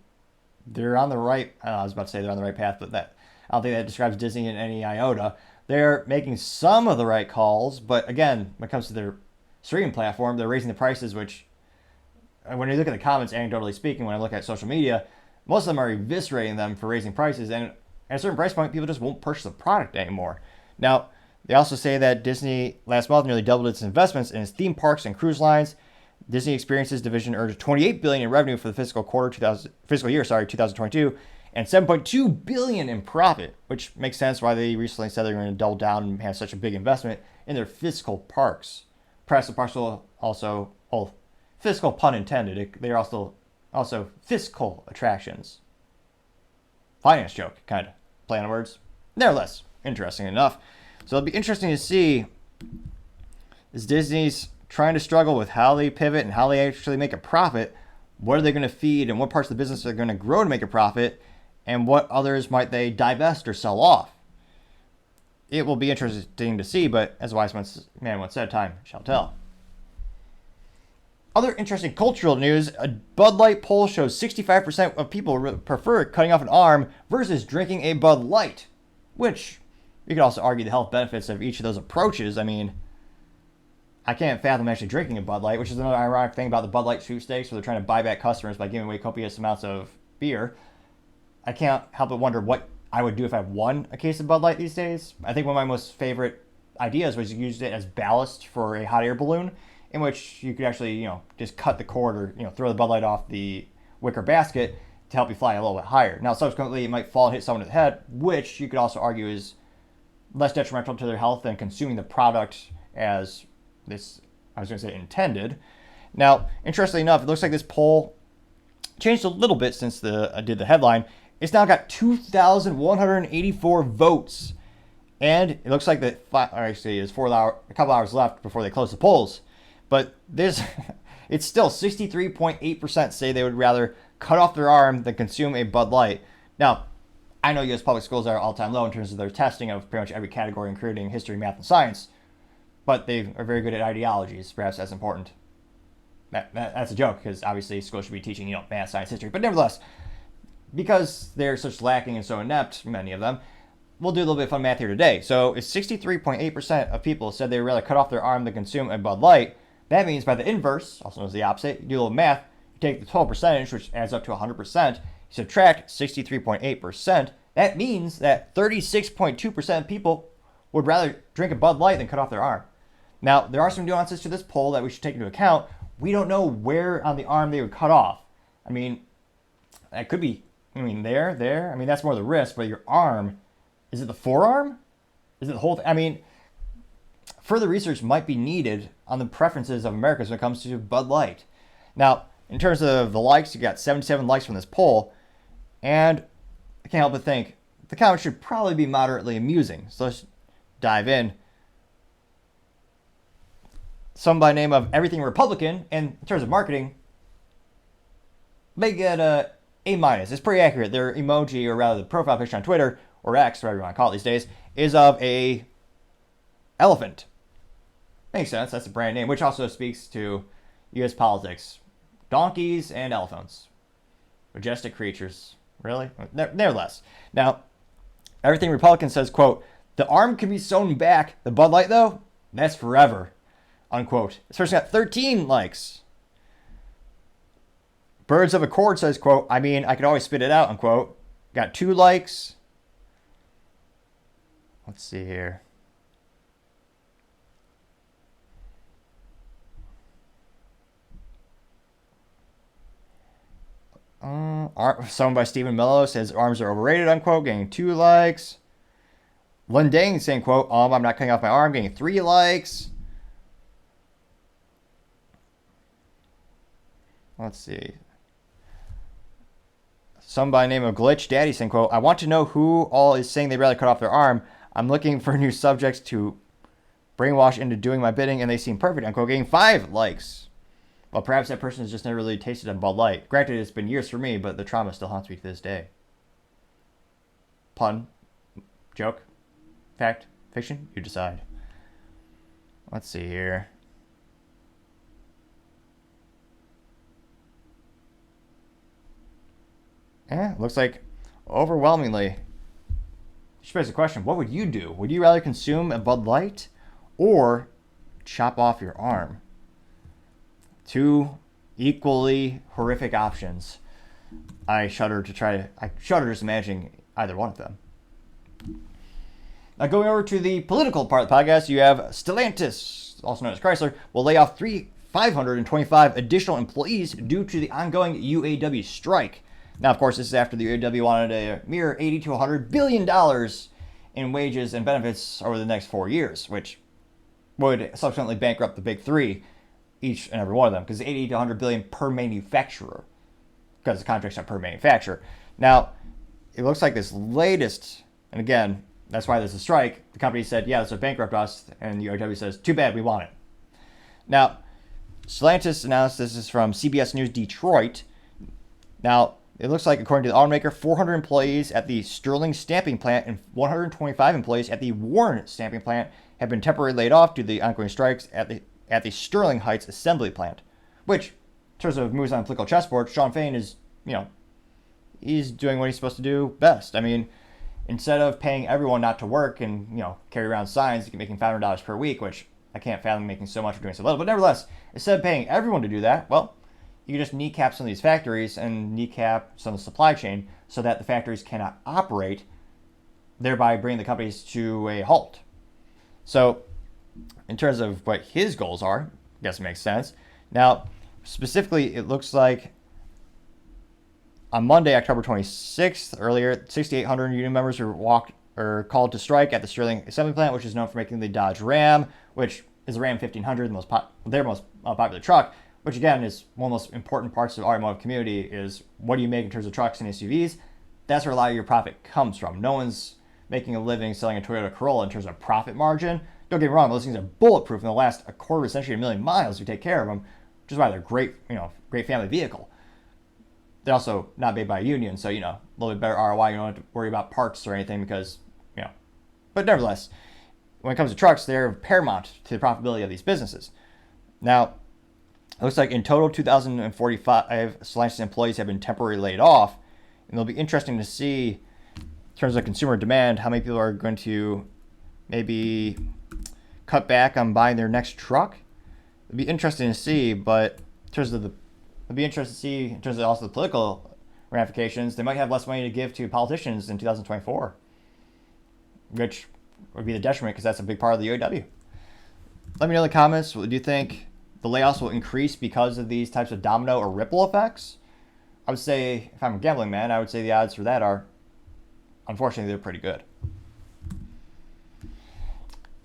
they're on the right. I was about to say they're on the right path, but I don't think that describes Disney in any iota. They're making some of the right calls, but again, when it comes to their streaming platform, they're raising the prices, which, when you look at the comments, anecdotally speaking, when I look at social media, most of them are eviscerating them for raising prices, and at a certain price point, people just won't purchase the product anymore. Now, they also say that Disney last month nearly doubled its investments in its theme parks and cruise lines. Disney Experiences division earned $28 billion in revenue for the fiscal year 2022, and $7.2 billion in profit, which makes sense why they recently said they're going to double down and have such a big investment in their fiscal parks. Perhaps the parks will also, fiscal pun intended, they're also fiscal attractions. Finance joke, kind of. Play on words. Nevertheless, interesting enough. So it'll be interesting to see, is Disney's trying to struggle with how they pivot and how they actually make a profit. What are they going to feed and what parts of the business are going to grow to make a profit, and what others might they divest or sell off? It will be interesting to see, but as a wise man once said, time shall tell. Other interesting cultural news, a Bud Light poll shows 65% of people prefer cutting off an arm versus drinking a Bud Light, which you could also argue the health benefits of each of those approaches. I mean, I can't fathom actually drinking a Bud Light, which is another ironic thing about the Bud Light sweepstakes, where they're trying to buy back customers by giving away copious amounts of beer. I can't help but wonder what I would do if I won a case of Bud Light these days. I think one of my most favorite ideas was to use it as ballast for a hot air balloon, in which you could actually, just cut the cord or, throw the Bud Light off the wicker basket to help you fly a little bit higher. Now, subsequently, it might fall and hit someone in the head, which you could also argue is less detrimental to their health than consuming the product as intended. Now, interestingly enough, it looks like this poll changed a little bit since I did the headline. It's now got 2,184 votes, and it looks like there's a couple hours left before they close the polls. But it's still 63.8% say they would rather cut off their arm than consume a Bud Light. Now, I know U.S. public schools are all-time low in terms of their testing of pretty much every category, including history, math, and science. But they are very good at ideologies. Perhaps that's important. That's a joke, because obviously schools should be teaching, math, science, history. But nevertheless, because they're such lacking and so inept, many of them, we'll do a little bit of fun math here today. So if 63.8% of people said they would rather cut off their arm than consume a Bud Light, that means by the inverse, also known as the opposite, you do a little math, you take the total percentage, which adds up to 100%, you subtract 63.8%, that means that 36.2% of people would rather drink a Bud Light than cut off their arm. Now, there are some nuances to this poll that we should take into account. We don't know where on the arm they would cut off. I mean, that could be, there. I mean, that's more the risk, but your arm, is it the forearm? Is it the whole thing? I mean, further research might be needed on the preferences of Americans when it comes to Bud Light. Now, in terms of the likes, you got 77 likes from this poll, and I can't help but think the comments should probably be moderately amusing. So let's dive in. Some by name of Everything Republican, and in terms of marketing, they get a A-. It's pretty accurate. Their emoji, or rather the profile picture on Twitter, or X, whatever you want to call it these days, is of a elephant. Makes sense. That's a brand name, which also speaks to U.S. politics. Donkeys and elephants. Majestic creatures. Really? Nevertheless. Now, everything Republican says, quote, the arm can be sewn back. The Bud Light, though, that's forever, unquote. This person got 13 likes. Birds of Accord says, quote, I mean, I could always spit it out, unquote. Got 2 likes. Let's see here. Someone by Stephen Mello says arms are overrated, unquote, getting 2 likes. Lundang saying, quote, I'm not cutting off my arm, getting 3 likes. Let's see. Some by the name of Glitch Daddy saying, quote, I want to know who all is saying they'd rather cut off their arm. I'm looking for new subjects to brainwash into doing my bidding, and they seem perfect, unquote, getting 5 likes. Well, perhaps that person has just never really tasted a Bud Light. Granted, it's been years for me, but the trauma still haunts me to this day. Pun? Joke? Fact? Fiction? You decide. Let's see here. Looks like overwhelmingly. You should ask the question, what would you do? Would you rather consume a Bud Light or chop off your arm? 2 equally horrific options. I shudder just imagining either one of them. Now, going over to the political part of the podcast, you have Stellantis, also known as Chrysler, will lay off 525 additional employees due to the ongoing UAW strike. Now, of course, this is after the UAW wanted a mere $80 to $100 billion in wages and benefits over the next 4 years, which would subsequently bankrupt the big 3, each and every one of them, because 80 to 100 billion per manufacturer, because the contracts are per manufacturer. Now, it looks like this latest, and again, that's why there's a strike. The company said, yeah, this will bankrupt us, and the UAW says, too bad, we want it. Now, Stellantis announced, this is from CBS News Detroit. Now, it looks like, according to the automaker, 400 employees at the Sterling stamping plant and 125 employees at the Warren stamping plant have been temporarily laid off due to the ongoing strikes at the Sterling Heights assembly plant. Which, in terms of moves on the political chessboard, Shawn Fain is, he's doing what he's supposed to do best. I mean, instead of paying everyone not to work and, carry around signs making $500 per week, which I can't fathom making so much for doing so little, but nevertheless, instead of paying everyone to do that, well, you just kneecap some of these factories and kneecap some of the supply chain so that the factories cannot operate, thereby bringing the companies to a halt. So, in terms of what his goals are, I guess it makes sense. Now, specifically, it looks like on Monday, October 26th, earlier, 6,800 union members were called to strike at the Sterling assembly plant, which is known for making the Dodge Ram, which is the Ram 1500, their most popular truck, which again is one of the most important parts of the automotive community is what do you make in terms of trucks and SUVs? That's where a lot of your profit comes from. No one's making a living selling a Toyota Corolla in terms of profit margin. Don't get me wrong, those things are bulletproof and they'll last a quarter of a century, a million miles if you take care of them, which is why they're great, great family vehicle. They're also not made by a union, so, a little bit better ROI. You don't have to worry about parts or anything because, But nevertheless, when it comes to trucks, they're paramount to the profitability of these businesses. Now, it looks like in total, 2,045 Stellantis employees have been temporarily laid off. And it'll be interesting to see, in terms of consumer demand, how many people are going to maybe cut back on buying their next truck. It'll be interesting to see, but in terms of also the political ramifications, they might have less money to give to politicians in 2024, which would be the detriment because that's a big part of the UAW. Let me know in the comments, do you think the layoffs will increase because of these types of domino or ripple effects? I would say, if I'm a gambling man, I would say the odds for that are, unfortunately, they're pretty good.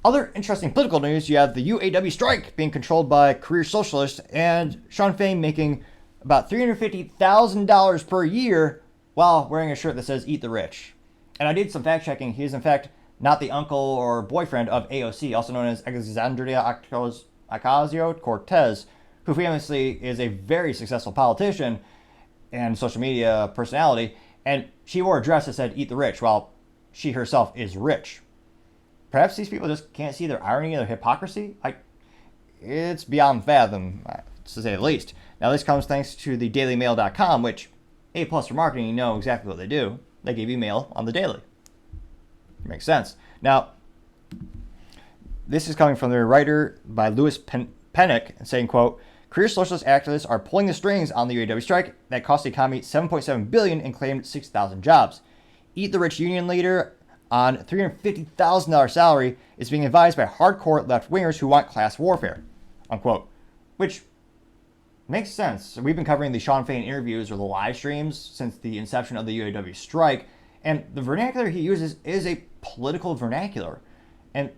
Other interesting political news, you have the UAW strike being controlled by career socialists and Shawn Fain making about $350,000 per year while wearing a shirt that says "Eat the Rich." And I did some fact checking. He is, in fact, not the uncle or boyfriend of AOC, also known as Alexandria Ocasio-Cortez, who famously is a very successful politician and social media personality. And she wore a dress that said "Eat the Rich," while she herself is rich. Perhaps these people just can't see their irony or their hypocrisy. it's beyond fathom, to say the least. Now, this comes thanks to the dailymail.com, which, A+ for marketing, you know exactly what they do. They give you mail on the daily. Makes sense. Now, this is coming from their writer by Louis Pennick saying, quote, career socialist activists are pulling the strings on the UAW strike that cost the economy $7.7 billion and claimed 6,000 jobs. Eat the Rich union leader on $350,000 salary is being advised by hardcore left-wingers who want class warfare, unquote. Which makes sense. We've been covering the Shawn Fain interviews or the live streams since the inception of the UAW strike, and the vernacular he uses is a political vernacular. And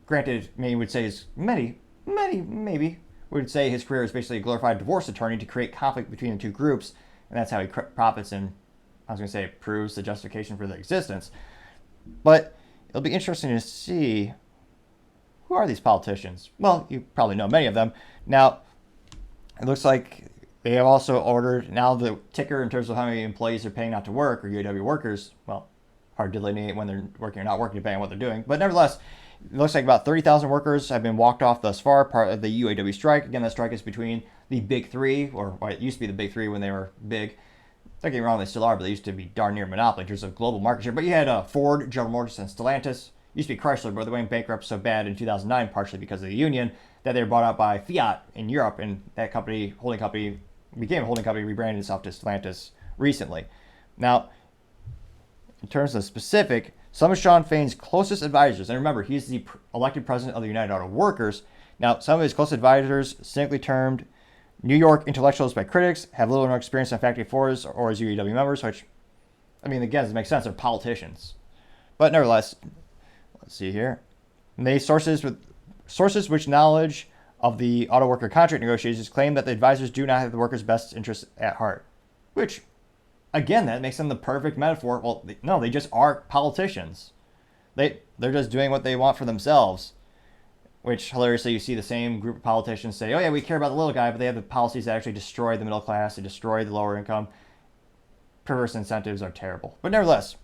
granted, maybe would say maybe would say his career is basically a glorified divorce attorney to create conflict between the two groups, and that's how he profits and, I was going to say, proves the justification for their existence. But it'll be interesting to see, who are these politicians? Well, you probably know many of them. Now, it looks like they have also ordered, now the ticker in terms of how many employees they're paying not to work, or UAW workers, well, hard to delineate when they're working or not working depending on what they're doing. But nevertheless, it looks like about 30,000 workers have been walked off thus far, part of the UAW strike. Again, that strike is between the big three, or well, it used to be the big three when they were big. Don't get me wrong, they still are, but they used to be darn near monopoly in terms of global market share. But you had Ford, General Motors, and Stellantis. Used to be Chrysler, but they went bankrupt so bad in 2009, partially because of the union, that they were bought out by Fiat in Europe, and that company, holding company, became a holding company, rebranded itself to Stellantis recently. Now, in terms of specific, some of Shawn Fain's closest advisors, and remember, he's the elected president of the United Auto Workers. Now, some of his close advisors, cynically termed New York intellectuals by critics, have little or no experience on factory floors or as UAW members, which, I mean, again, it makes sense. They're politicians. But nevertheless, let's see here. And they sources which knowledge of the auto worker contract negotiations claim that the advisors do not have the workers' best interests at heart. Which, again, that makes them the perfect metaphor. Well, no, they just are politicians. They're just doing what they want for themselves. Which, hilariously, you see the same group of politicians say, oh yeah, we care about the little guy, but they have the policies that actually destroy the middle class, they destroy the lower income. Perverse incentives are terrible. But nevertheless,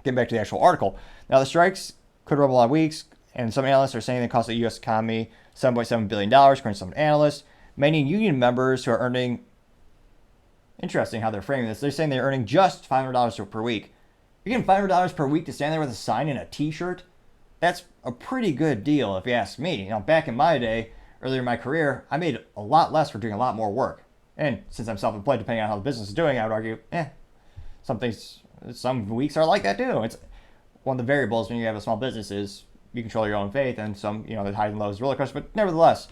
getting back to the actual article. Now, the strikes could run a lot of weeks, and some analysts are saying they cost the U.S. economy $7.7 billion, according to some analysts. Many union members who are earning, interesting how they're framing this, they're saying they're earning just $500 per week. You're getting $500 per week to stand there with a sign and a t-shirt? That's a pretty good deal, if you ask me. You know, back in my day, earlier in my career, I made a lot less for doing a lot more work. And since I'm self-employed, depending on how the business is doing, I would argue, some weeks are like that too. It's one of the variables when you have a small business is you control your own fate, and some, the highs and lows roller coaster. But nevertheless,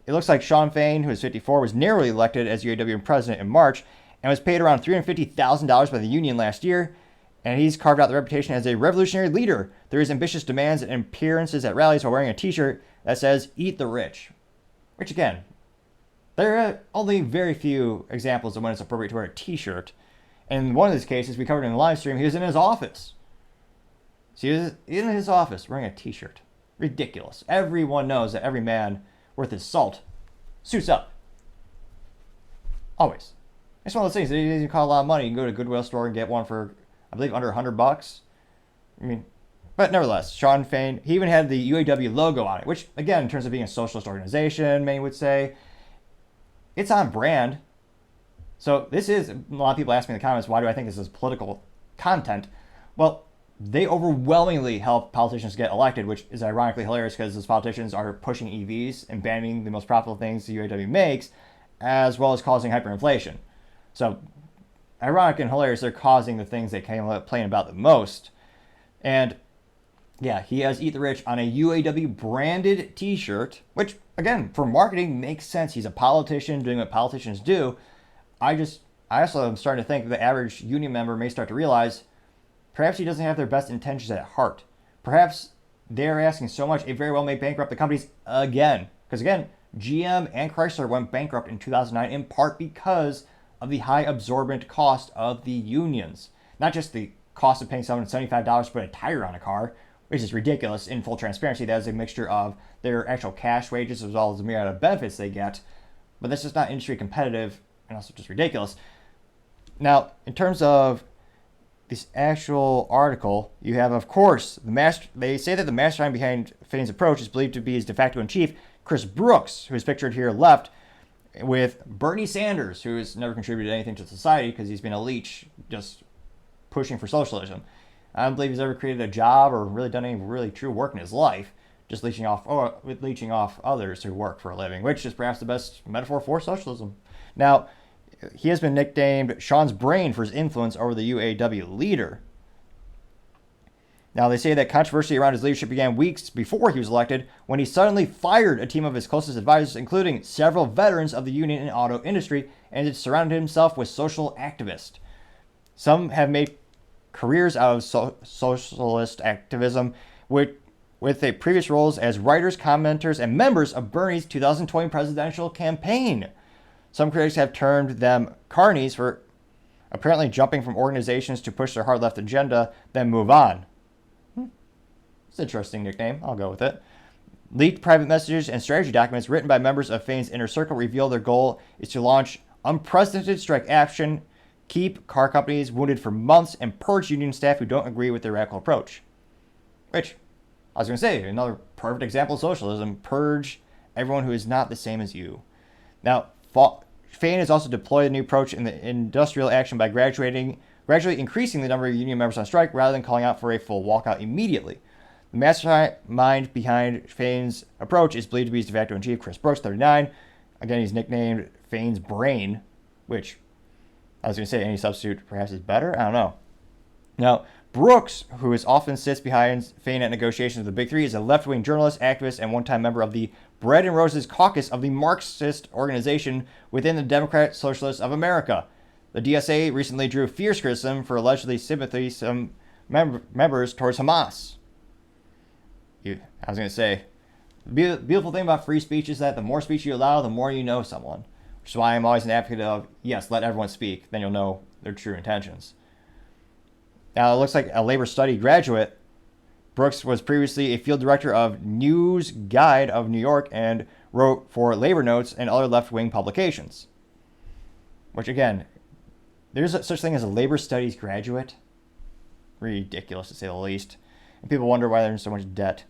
it looks like Shawn Fain, who is 54, was narrowly elected as UAW president in March and was paid around $350,000 by the union last year. And he's carved out the reputation as a revolutionary leader. There is ambitious demands and appearances at rallies while wearing a t-shirt that says, eat the rich. Which, again, there are only very few examples of when it's appropriate to wear a t-shirt. And in one of these cases, we covered in the live stream, he was in his office. So he was in his office wearing a t-shirt. Ridiculous. Everyone knows that every man worth his salt suits up. Always. It's one of those things that doesn't cost a lot of money. You can go to a Goodwill store and get one for, I believe, under $100. But nevertheless, Shawn Fain, he even had the UAW logo on it, which, again, in terms of being a socialist organization, many would say, it's on brand. So this is, a lot of people ask me in the comments, why do I think this is political content? Well, they overwhelmingly help politicians get elected, which is ironically hilarious because those politicians are pushing EVs and banning the most profitable things the UAW makes, as well as causing hyperinflation. So, ironic and hilarious, they're causing the things they complain about the most. And yeah, he has Eat the Rich on a UAW branded t-shirt, which, again, for marketing makes sense. He's a politician doing what politicians do. I also am starting to think the average union member may start to realize perhaps he doesn't have their best intentions at heart. Perhaps they're asking so much, it very well may bankrupt the companies again. Because again, GM and Chrysler went bankrupt in 2009 in part because of the high absorbent cost of the unions. Not just the cost of paying someone $75 to put a tire on a car, which is ridiculous. In full transparency, that is a mixture of their actual cash wages as well as the myriad of benefits they get. But that's just not industry competitive and also just ridiculous. Now, in terms of this actual article, you have, of course, they say that the mastermind behind Fain's approach is believed to be his de facto in chief, Chris Brooks, who's pictured here left, with Bernie Sanders, who has never contributed anything to society because he's been a leech just pushing for socialism. I don't believe he's ever created a job or really done any really true work in his life, just leeching off others who work for a living, which is perhaps the best metaphor for socialism. Now, he has been nicknamed Shawn's brain for his influence over the UAW leader. Now, they say that controversy around his leadership began weeks before he was elected, when he suddenly fired a team of his closest advisors, including several veterans of the union and auto industry, and surrounded himself with social activists. Some have made careers out of socialist activism with their previous roles as writers, commenters, and members of Bernie's 2020 presidential campaign. Some critics have termed them carnies for apparently jumping from organizations to push their hard-left agenda, then move on. It's an interesting nickname. I'll go with it. Leaked private messages and strategy documents written by members of Fain's inner circle reveal their goal is to launch unprecedented strike action, keep car companies wounded for months, and purge union staff who don't agree with their radical approach. Which, I was going to say, another perfect example of socialism. Purge everyone who is not the same as you. Now, Fain has also deployed a new approach in the industrial action by gradually increasing the number of union members on strike rather than calling out for a full walkout immediately. The mastermind behind Fain's approach is believed to be his de facto in chief, Chris Brooks, 39. Again, he's nicknamed Fain's brain, which I was going to say any substitute perhaps is better. I don't know. Now, Brooks, who often sits behind Fain at negotiations with the Big Three, is a left-wing journalist, activist, and one-time member of the Bread and Roses caucus of the Marxist organization within the Democratic Socialists of America. The DSA recently drew fierce criticism for allegedly sympathy some members towards Hamas. I was going to say, the beautiful thing about free speech is that the more speech you allow, the more you know someone. Which is why I'm always an advocate of, yes, let everyone speak, then you'll know their true intentions. Now, it looks like a labor study graduate. Brooks was previously a field director of News Guide of New York and wrote for Labor Notes and other left-wing publications. Which, again, there's such thing as a labor studies graduate. Ridiculous, to say the least. And people wonder why they're in so much debt.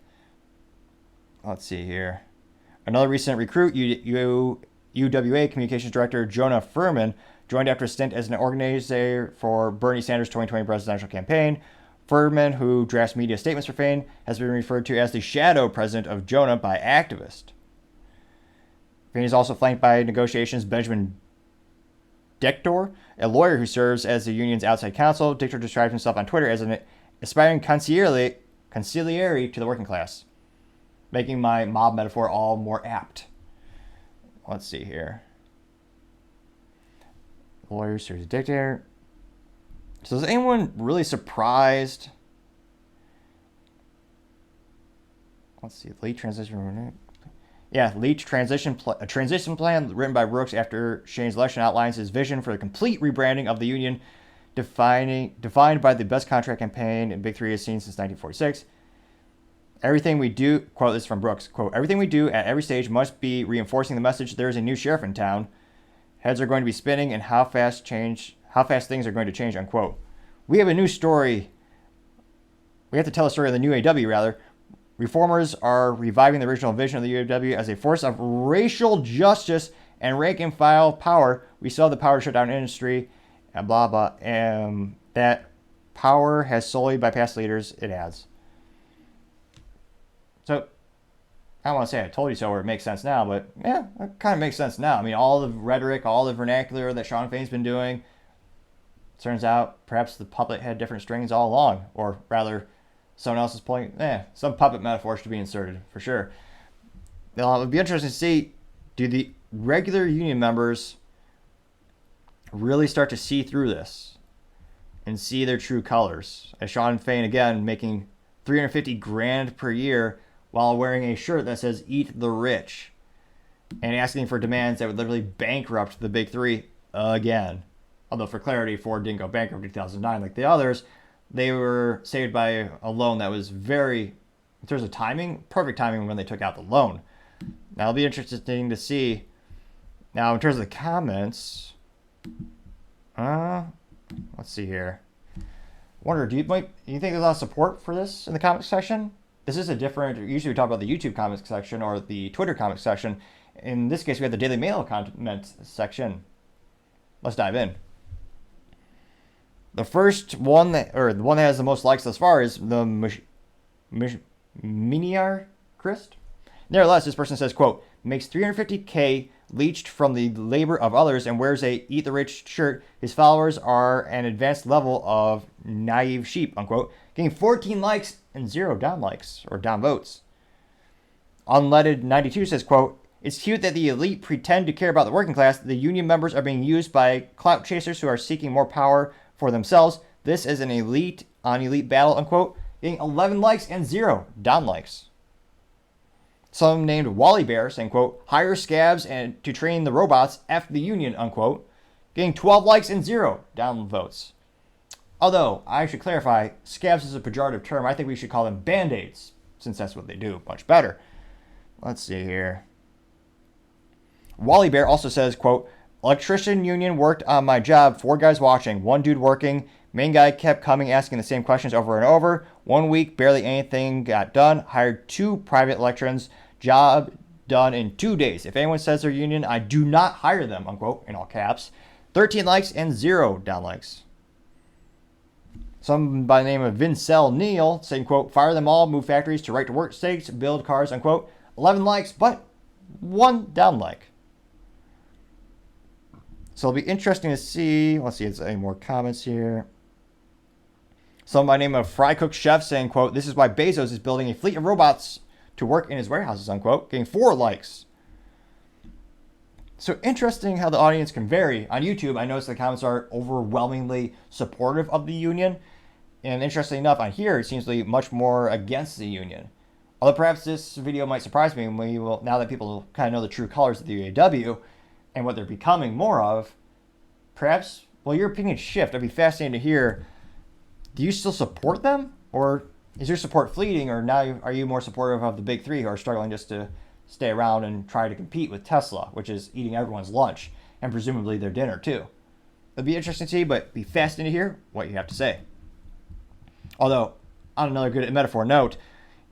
Let's see here. Another recent recruit, UWA Communications Director Jonah Furman, joined after a stint as an organizer for Bernie Sanders' 2020 presidential campaign. Furman, who drafts media statements for Fain, has been referred to as the shadow president of Jonah by activists. Fain is also flanked by negotiations Benjamin Dictor, a lawyer who serves as the union's outside counsel. Dictor describes himself on Twitter as an aspiring conciliary to the working class, making my mob metaphor all more apt. Let's see here. Lawyer serves as dictator. So is anyone really surprised? Let's see. Late transition. Yeah, Leach transition plan written by Brooks after Shane's election outlines his vision for the complete rebranding of the union, defined by the best contract campaign in Big Three has seen since 1946. Everything we do, quote this from Brooks, quote, everything we do at every stage must be reinforcing the message there is a new sheriff in town. Heads are going to be spinning and how fast things are going to change, unquote. We have a new story. We have to tell a story of the new UAW, rather. Reformers are reviving the original vision of the UAW as a force of racial justice and rank and file power. We still have the power to shut down industry and blah, blah. And that power has solely bypassed leaders, it adds. So, I don't want to say I told you so or it makes sense now, but yeah, it kind of makes sense now. I mean, all the rhetoric, all the vernacular that Shawn Fain's been doing, turns out perhaps the puppet had different strings all along, or rather, someone else is pulling, some puppet metaphor should be inserted, for sure. Now, it would be interesting to see, do the regular union members really start to see through this and see their true colors? As Shawn Fain, again, making $350,000 per year while wearing a shirt that says "Eat the Rich" and asking for demands that would literally bankrupt the Big Three again. Although, for clarity, Ford didn't go bankrupt in 2009 like the others. They were saved by a loan that was very, in terms of timing, perfect timing when they took out the loan. Now, it'll be interesting to see. Now, in terms of the comments, let's see here. Wonder, do you think there's a lot of support for this in the comment section? this is a different, usually we talk about the YouTube comments section or the Twitter comments section. In this case, we have the Daily Mail comment section. Let's dive in. The first one, or the one that has the most likes thus far, is the Miniar Christ. Nevertheless, this person says, quote, makes $350K leached from the labor of others and wears a Eat the Rich shirt. His followers are an advanced level of naive sheep, unquote. Getting 14 likes and 0 down likes, or down votes. Unleaded 92 says, quote, it's cute that the elite pretend to care about the working class. The union members are being used by clout chasers who are seeking more power for themselves. This is an elite on elite battle, unquote. Getting 11 likes and 0 down likes. Some named Wally Bear saying, quote, hire scabs and to train the robots, F the union, unquote. Getting 12 likes and 0 down votes. Although, I should clarify, scabs is a pejorative term. I think we should call them band-aids, since that's what they do much better. Let's see here. Wally Bear also says, quote, electrician union worked on my job, 4 guys watching, 1 dude working. Main guy kept coming, asking the same questions over and over. 1 week, barely anything got done. Hired 2 private electrons. Job done in 2 days. If anyone says they're union, I do not hire them, unquote, in all caps. 13 likes and 0 down likes. Some by the name of Vincel Neal saying, quote, fire them all, move factories to right to work states, build cars, unquote. 11 likes, but 1 down like. So it'll be interesting to see. Let's see if there's any more comments here. Some by the name of Fry Cook Chef saying, quote, this is why Bezos is building a fleet of robots to work in his warehouses, unquote, getting 4 likes. So interesting how the audience can vary. On YouTube, I noticed the comments are overwhelmingly supportive of the union. And interestingly enough, on here, it seems to be much more against the union. Although perhaps this video might surprise me when we will, now that people kind of know the true colors of the UAW and what they're becoming more of, perhaps, well, your opinion shift. I'd be fascinated to hear, do you still support them? Or is your support fleeting, or now are you more supportive of the big 3 who are struggling just to stay around and try to compete with Tesla, which is eating everyone's lunch and presumably their dinner too? It'd be interesting to see, but be fascinating to hear what you have to say. Although, on another good metaphor note,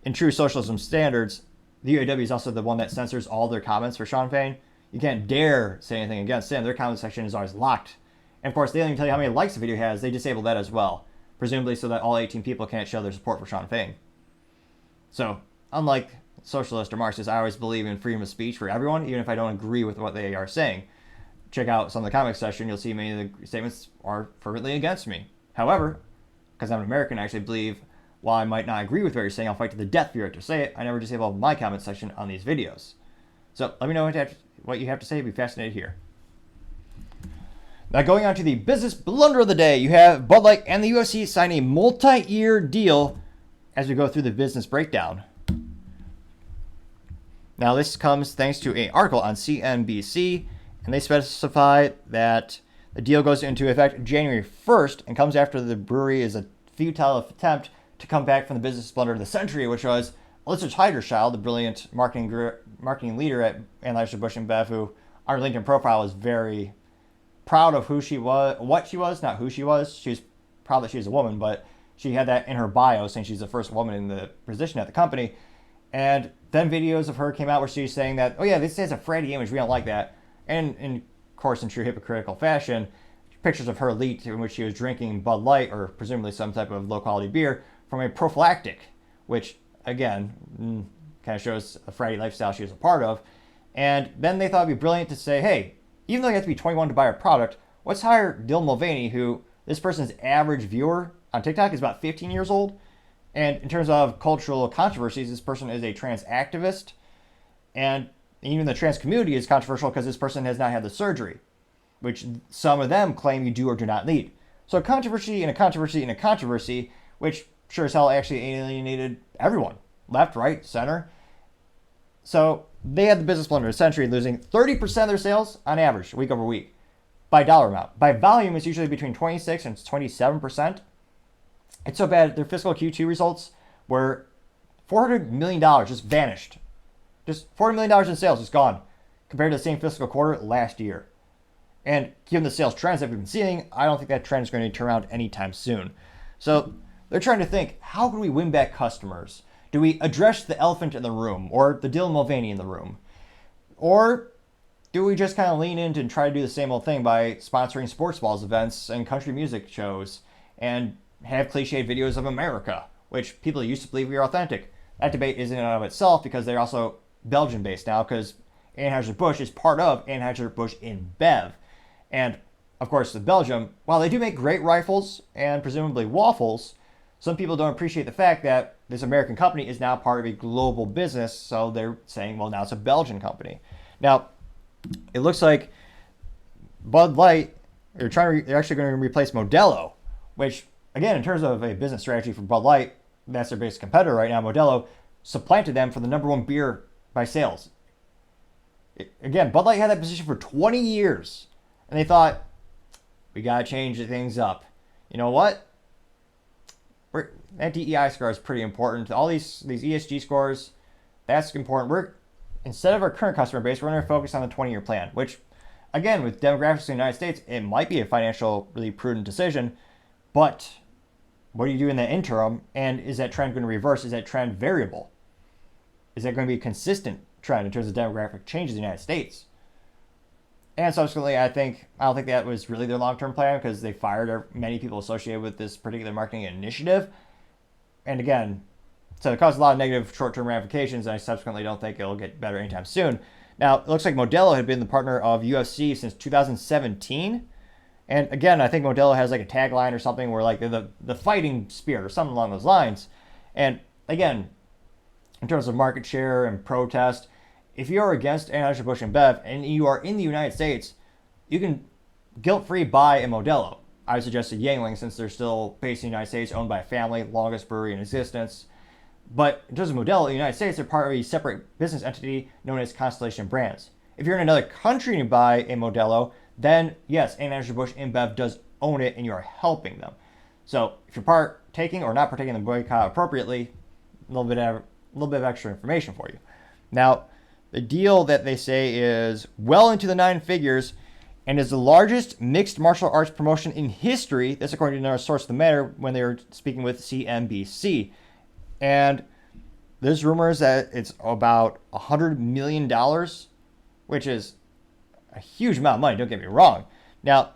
in true socialism standards, the UAW is also the one that censors all their comments for Shawn Fain. You can't dare say anything against them. Their comment section is always locked. And of course, they don't even tell you how many likes the video has. They disable that as well, presumably so that all 18 people can't show their support for Shawn Fain. So, unlike socialists or Marxists, I always believe in freedom of speech for everyone, even if I don't agree with what they are saying. Check out some of the comment section. You'll see many of the statements are fervently against me. However, because I'm an American, I actually believe, while I might not agree with what you're saying, I'll fight to the death for you to say it. I never disable my comment section on these videos. So let me know what you have to say. I'd be fascinated here. Now going on to the business blunder of the day, you have Bud Light and the UFC sign a multi-year deal as we go through the business breakdown. Now this comes thanks to an article on CNBC, and they specify that the deal goes into effect January 1st and comes after the brewery is a futile attempt to come back from the business blunder of the century, which was Alyssa Tigerchild, the brilliant marketing leader at Anheuser-Busch InBev, who on her LinkedIn profile is very proud of who she was, what she was, not who she was. She was proud that she was a woman, but she had that in her bio saying she's the first woman in the position at the company. And then videos of her came out where she's saying that, oh yeah, this has a fratty image, we don't like that. And of course, in true hypocritical fashion, pictures of her leaked in which she was drinking Bud Light, or presumably some type of low-quality beer, from a prophylactic, which, again, kind of shows a fratty lifestyle she was a part of. And then they thought it'd be brilliant to say, hey, even though you have to be 21 to buy our product, let's hire Dylan Mulvaney, who this person's average viewer on TikTok is about 15 years old. And in terms of cultural controversies, this person is a trans activist. And even the trans community is controversial because this person has not had the surgery, which some of them claim you do or do not need. So a controversy and a controversy and a controversy, which sure as hell actually alienated everyone, left, right, center. So they had the business blunder of the century, losing 30% of their sales on average, week over week, by dollar amount. By volume, it's usually between 26 and 27%. It's so bad, their fiscal Q2 results were $400 million just vanished. Just $40 million in sales is gone compared to the same fiscal quarter last year. And given the sales trends that we've been seeing, I don't think that trend is going to turn around anytime soon. So they're trying to think, how can we win back customers? Do we address the elephant in the room, or the Dylan Mulvaney in the room? Or do we just kind of lean into and try to do the same old thing by sponsoring sports balls events and country music shows and have cliched videos of America, which people used to believe were authentic? That debate isn't in and of itself because they're also Belgian-based now, because Anheuser-Busch is part of Anheuser-Busch InBev. And, of course, with Belgium, while they do make great rifles and presumably waffles, some people don't appreciate the fact that this American company is now part of a global business, so they're saying, well, now it's a Belgian company. Now, it looks like Bud Light, they're actually going to replace Modelo, which, again, in terms of a business strategy for Bud Light, that's their biggest competitor right now. Modelo supplanted them for the number one beer by sales. Again, Bud Light had that position for 20 years, and they thought, we got to change things up. You know what? That DEI score is pretty important. All these ESG scores, that's important. Instead of our current customer base, we're going to focus on the 20-year plan, which, again, with demographics in the United States, it might be a financial, really prudent decision, but what do you do in the interim? And is that trend going to reverse? Is that trend variable? Is that going to be a consistent trend in terms of demographic changes in the United States? And subsequently, I don't think that was really their long-term plan, because they fired many people associated with this particular marketing initiative. And again, so it caused a lot of negative short-term ramifications, and I subsequently don't think it'll get better anytime soon. Now, it looks like Modelo had been the partner of UFC since 2017. And again, I think Modelo has like a tagline or something where like the fighting spirit or something along those lines. And again, in terms of market share and protest, if you're against Anheuser-Busch InBev and you are in the United States, you can guilt-free buy a Modelo. I would suggest a Yuengling, since they're still based in the United States, owned by a family, longest brewery in existence. But in terms of Modelo, in the United States, they're part of a separate business entity known as Constellation Brands. If you're in another country and you buy a Modelo, then yes, Anheuser-Busch InBev does own it and you are helping them. So if you're partaking or not partaking in the boycott appropriately, a little bit of extra information for you. Now, the deal that they say is well into the 9 figures and is the largest mixed martial arts promotion in history. That's according to another source of the matter when they were speaking with CNBC. And there's rumors that it's about $100 million, which is a huge amount of money, don't get me wrong. Now,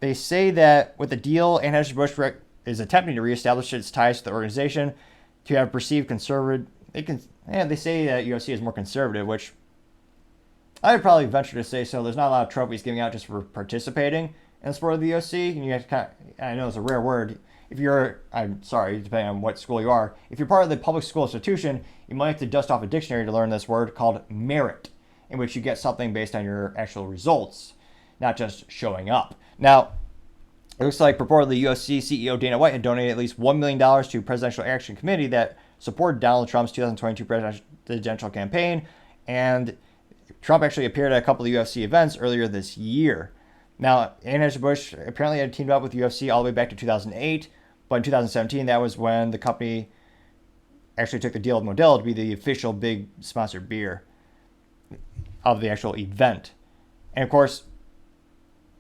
they say that with the deal, Anheuser-Busch is attempting to reestablish its ties to the organization to have perceived conservative. They say that UFC is more conservative, which I would probably venture to say so. There's not a lot of trophies giving out just for participating in the sport of the UFC. And you have to I know it's a rare word. I'm sorry, depending on what school you are. If you're part of the public school institution, you might have to dust off a dictionary to learn this word called merit, in which you get something based on your actual results, not just showing up. Now, it looks like purportedly UFC CEO Dana White had donated at least $1 million to a presidential action committee that supported Donald Trump's 2022 presidential campaign, and Trump actually appeared at a couple of UFC events earlier this year. Now, Anheuser-Busch apparently had teamed up with UFC all the way back to 2008, but in 2017, that was when the company actually took the deal with Modelo to be the official big sponsored beer of the actual event. And of course,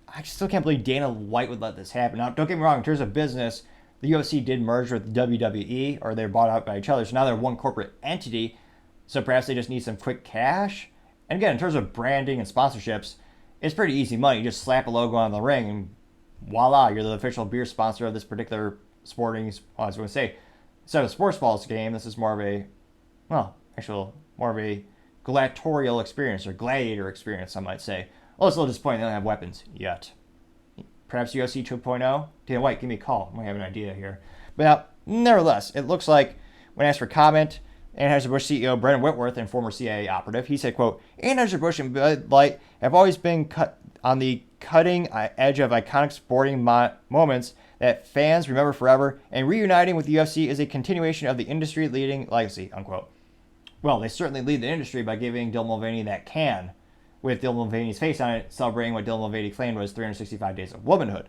I still can't believe Dana White would let this happen. Now, don't get me wrong, in terms of business, the UFC did merge with WWE, or they were bought out by each other, so now they're one corporate entity, so perhaps they just need some quick cash. And again, in terms of branding and sponsorships, it's pretty easy money. You just slap a logo on the ring and voila, you're the official beer sponsor of this particular sporting, I was going to say, instead of a sports balls game, this is more of a, more of a gladiatorial experience, or gladiator experience, some might say. Well, it's a little disappointing they don't have weapons yet. Perhaps UFC 2.0? Dana White, give me a call. I might have an idea here. But now, nevertheless, it looks like when asked for comment, Anheuser-Busch CEO Brendan Whitworth, and former CIA operative, he said, quote, Anheuser-Busch and Bud Light have always been on the cutting edge of iconic sporting moments that fans remember forever, and reuniting with the UFC is a continuation of the industry-leading legacy, unquote. Well, they certainly lead the industry by giving Dylan Mulvaney that can, with Dylan Mulvaney's face on it, celebrating what Dylan Mulvaney claimed was 365 days of womanhood.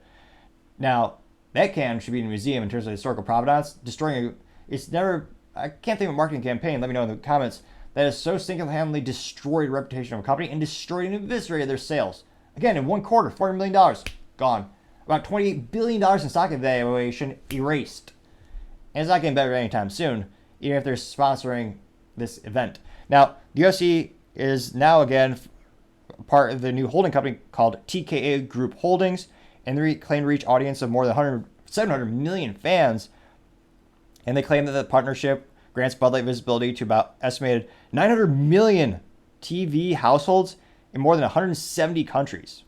Now, that can should be in a museum in terms of historical provenance. I can't think of a marketing campaign, let me know in the comments, that has so single-handedly destroyed the reputation of a company and destroyed and eviscerated their sales. Again, in one quarter, $400 million, gone. About $28 billion in stock evaluation erased. And it's not getting better anytime soon. even if they're sponsoring this event. Now, the UFC is now again part of the new holding company called TKA Group Holdings, and they claim to reach audience of more than 700 million fans. And they claim that the partnership grants Bud Light visibility to about estimated 900 million TV households in more than 170 countries.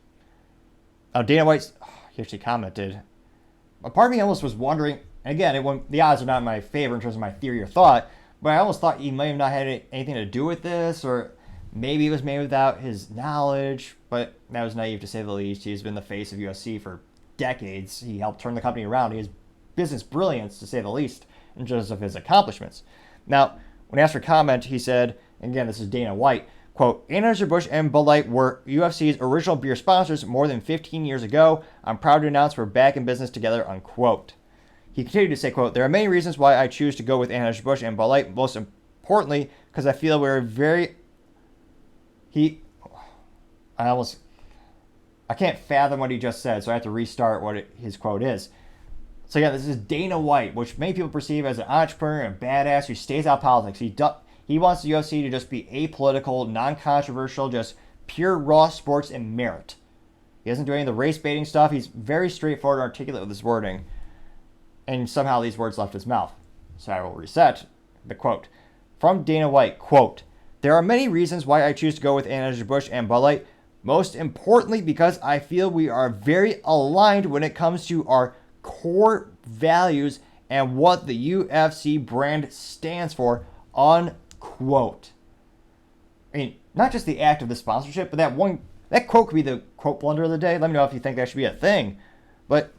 Now, Dana White, he actually commented, a part of me almost was wondering, and again, the odds are not in my favor in terms of my theory or thought, but I almost thought he may have not had anything to do with this, or maybe it was made without his knowledge, but that was naive to say the least. He's been the face of UFC for decades. He helped turn the company around. He has business brilliance, to say the least, in terms of his accomplishments. Now, when asked for comment, he said, and again, this is Dana White, quote, Anheuser-Busch and Bud Light were UFC's original beer sponsors more than 15 years ago. I'm proud to announce we're back in business together, unquote. He continued to say, quote, there are many reasons why I choose to go with Anheuser-Busch and Bud Light, most importantly, because I feel we're very... I can't fathom what he just said, so I have to restart what his quote is. So yeah, this is Dana White, which many people perceive as an entrepreneur and a badass who stays out of politics. He wants the UFC to just be apolitical, non-controversial, just pure raw sports and merit. He doesn't do any of the race baiting stuff. He's very straightforward and articulate with his wording. And somehow these words left his mouth. So I will reset the quote. From Dana White, quote, there are many reasons why I choose to go with Anheuser-Busch and Bud Light. Most importantly, because I feel we are very aligned when it comes to our core values and what the UFC brand stands for, unquote. I mean, not just the act of the sponsorship, but that quote could be the quote blunder of the day. Let me know if you think that should be a thing. But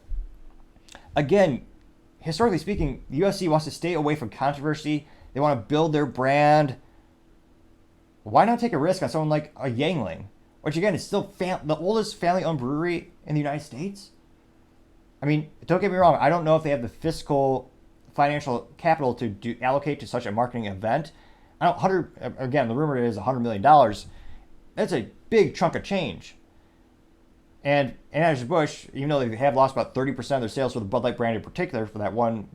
again, historically speaking, the UFC wants to stay away from controversy. They want to build their brand. Why not take a risk on someone like a Yangling, which again is still the oldest family-owned brewery in the United States? I mean, don't get me wrong. I don't know if they have the fiscal, financial capital to allocate to such a marketing event. Again, the rumor is $100 million. That's a big chunk of change. And Anheuser-Busch, even though they have lost about 30% of their sales for the Bud Light brand in particular, for that one,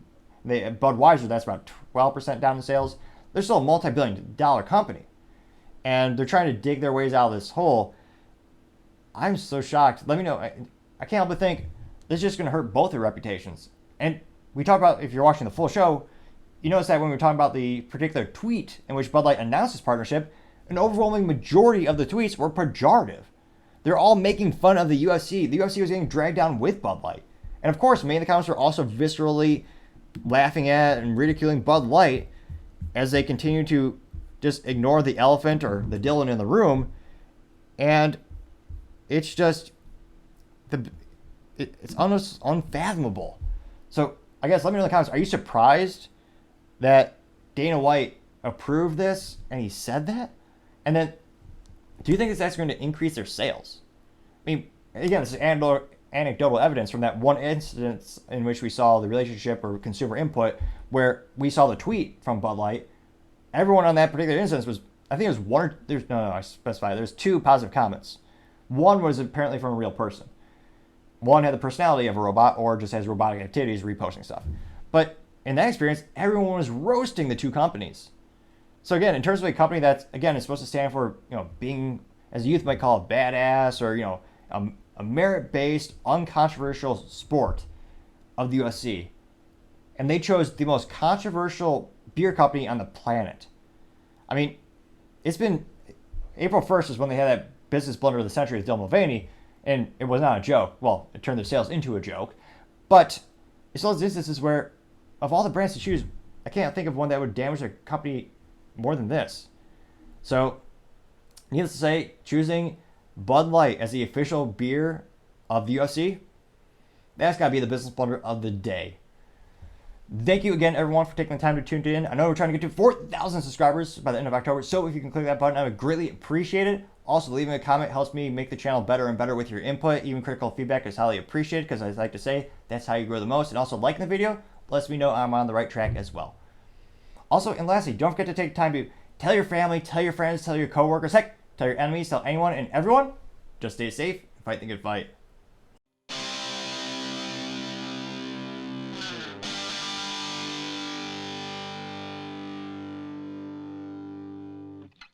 Budweiser, that's about 12% down in sales. They're still a multi-billion-dollar company. And they're trying to dig their ways out of this hole. I'm so shocked. Let me know. I can't help but think this is just going to hurt both their reputations. And we talk about, if you're watching the full show, you notice that when we were talking about the particular tweet in which Bud Light announced this partnership, an overwhelming majority of the tweets were pejorative. They're all making fun of the UFC. The UFC was getting dragged down with Bud Light. And of course, many of the comments were also viscerally laughing at and ridiculing Bud Light as they continue to just ignore the elephant or the Dylan in the room. And it's just, it's almost unfathomable. So I guess let me know in the comments, are you surprised that Dana White approved this and he said that? And then, do you think this is actually going to increase their sales? I mean, again, this is anecdotal evidence from that one instance in which we saw the relationship or consumer input where we saw the tweet from Bud Light. Everyone on that particular instance was, I think it was I specify, there's two positive comments. One was apparently from a real person. One had the personality of a robot or just has robotic activities reposting stuff. But in that experience, everyone was roasting the two companies. So again, in terms of a company that's, again, is supposed to stand for, being, as youth might call it, badass, or, a merit-based, uncontroversial sport of the UFC. And they chose the most controversial beer company on the planet. I mean, it's been, April 1st is when they had that business blunder of the century with Dylan Mulvaney, and it was not a joke. Well, it turned their sales into a joke. But it's those instances where, of all the brands to choose, I can't think of one that would damage their company more than this. So, needless to say, choosing Bud Light as the official beer of the UFC, that's got to be the business blunder of the day. Thank you again, everyone, for taking the time to tune in. I know we're trying to get to 4,000 subscribers by the end of October, so if you can click that button, I would greatly appreciate it. Also, leaving a comment helps me make the channel better and better with your input. Even critical feedback is highly appreciated because, as I like to say, that's how you grow the most. And also, liking the video lets me know I'm on the right track as well. Also, and lastly, don't forget to take time to tell your family, tell your friends, tell your coworkers, heck, tell your enemies, tell anyone and everyone. Just stay safe and fight the good fight.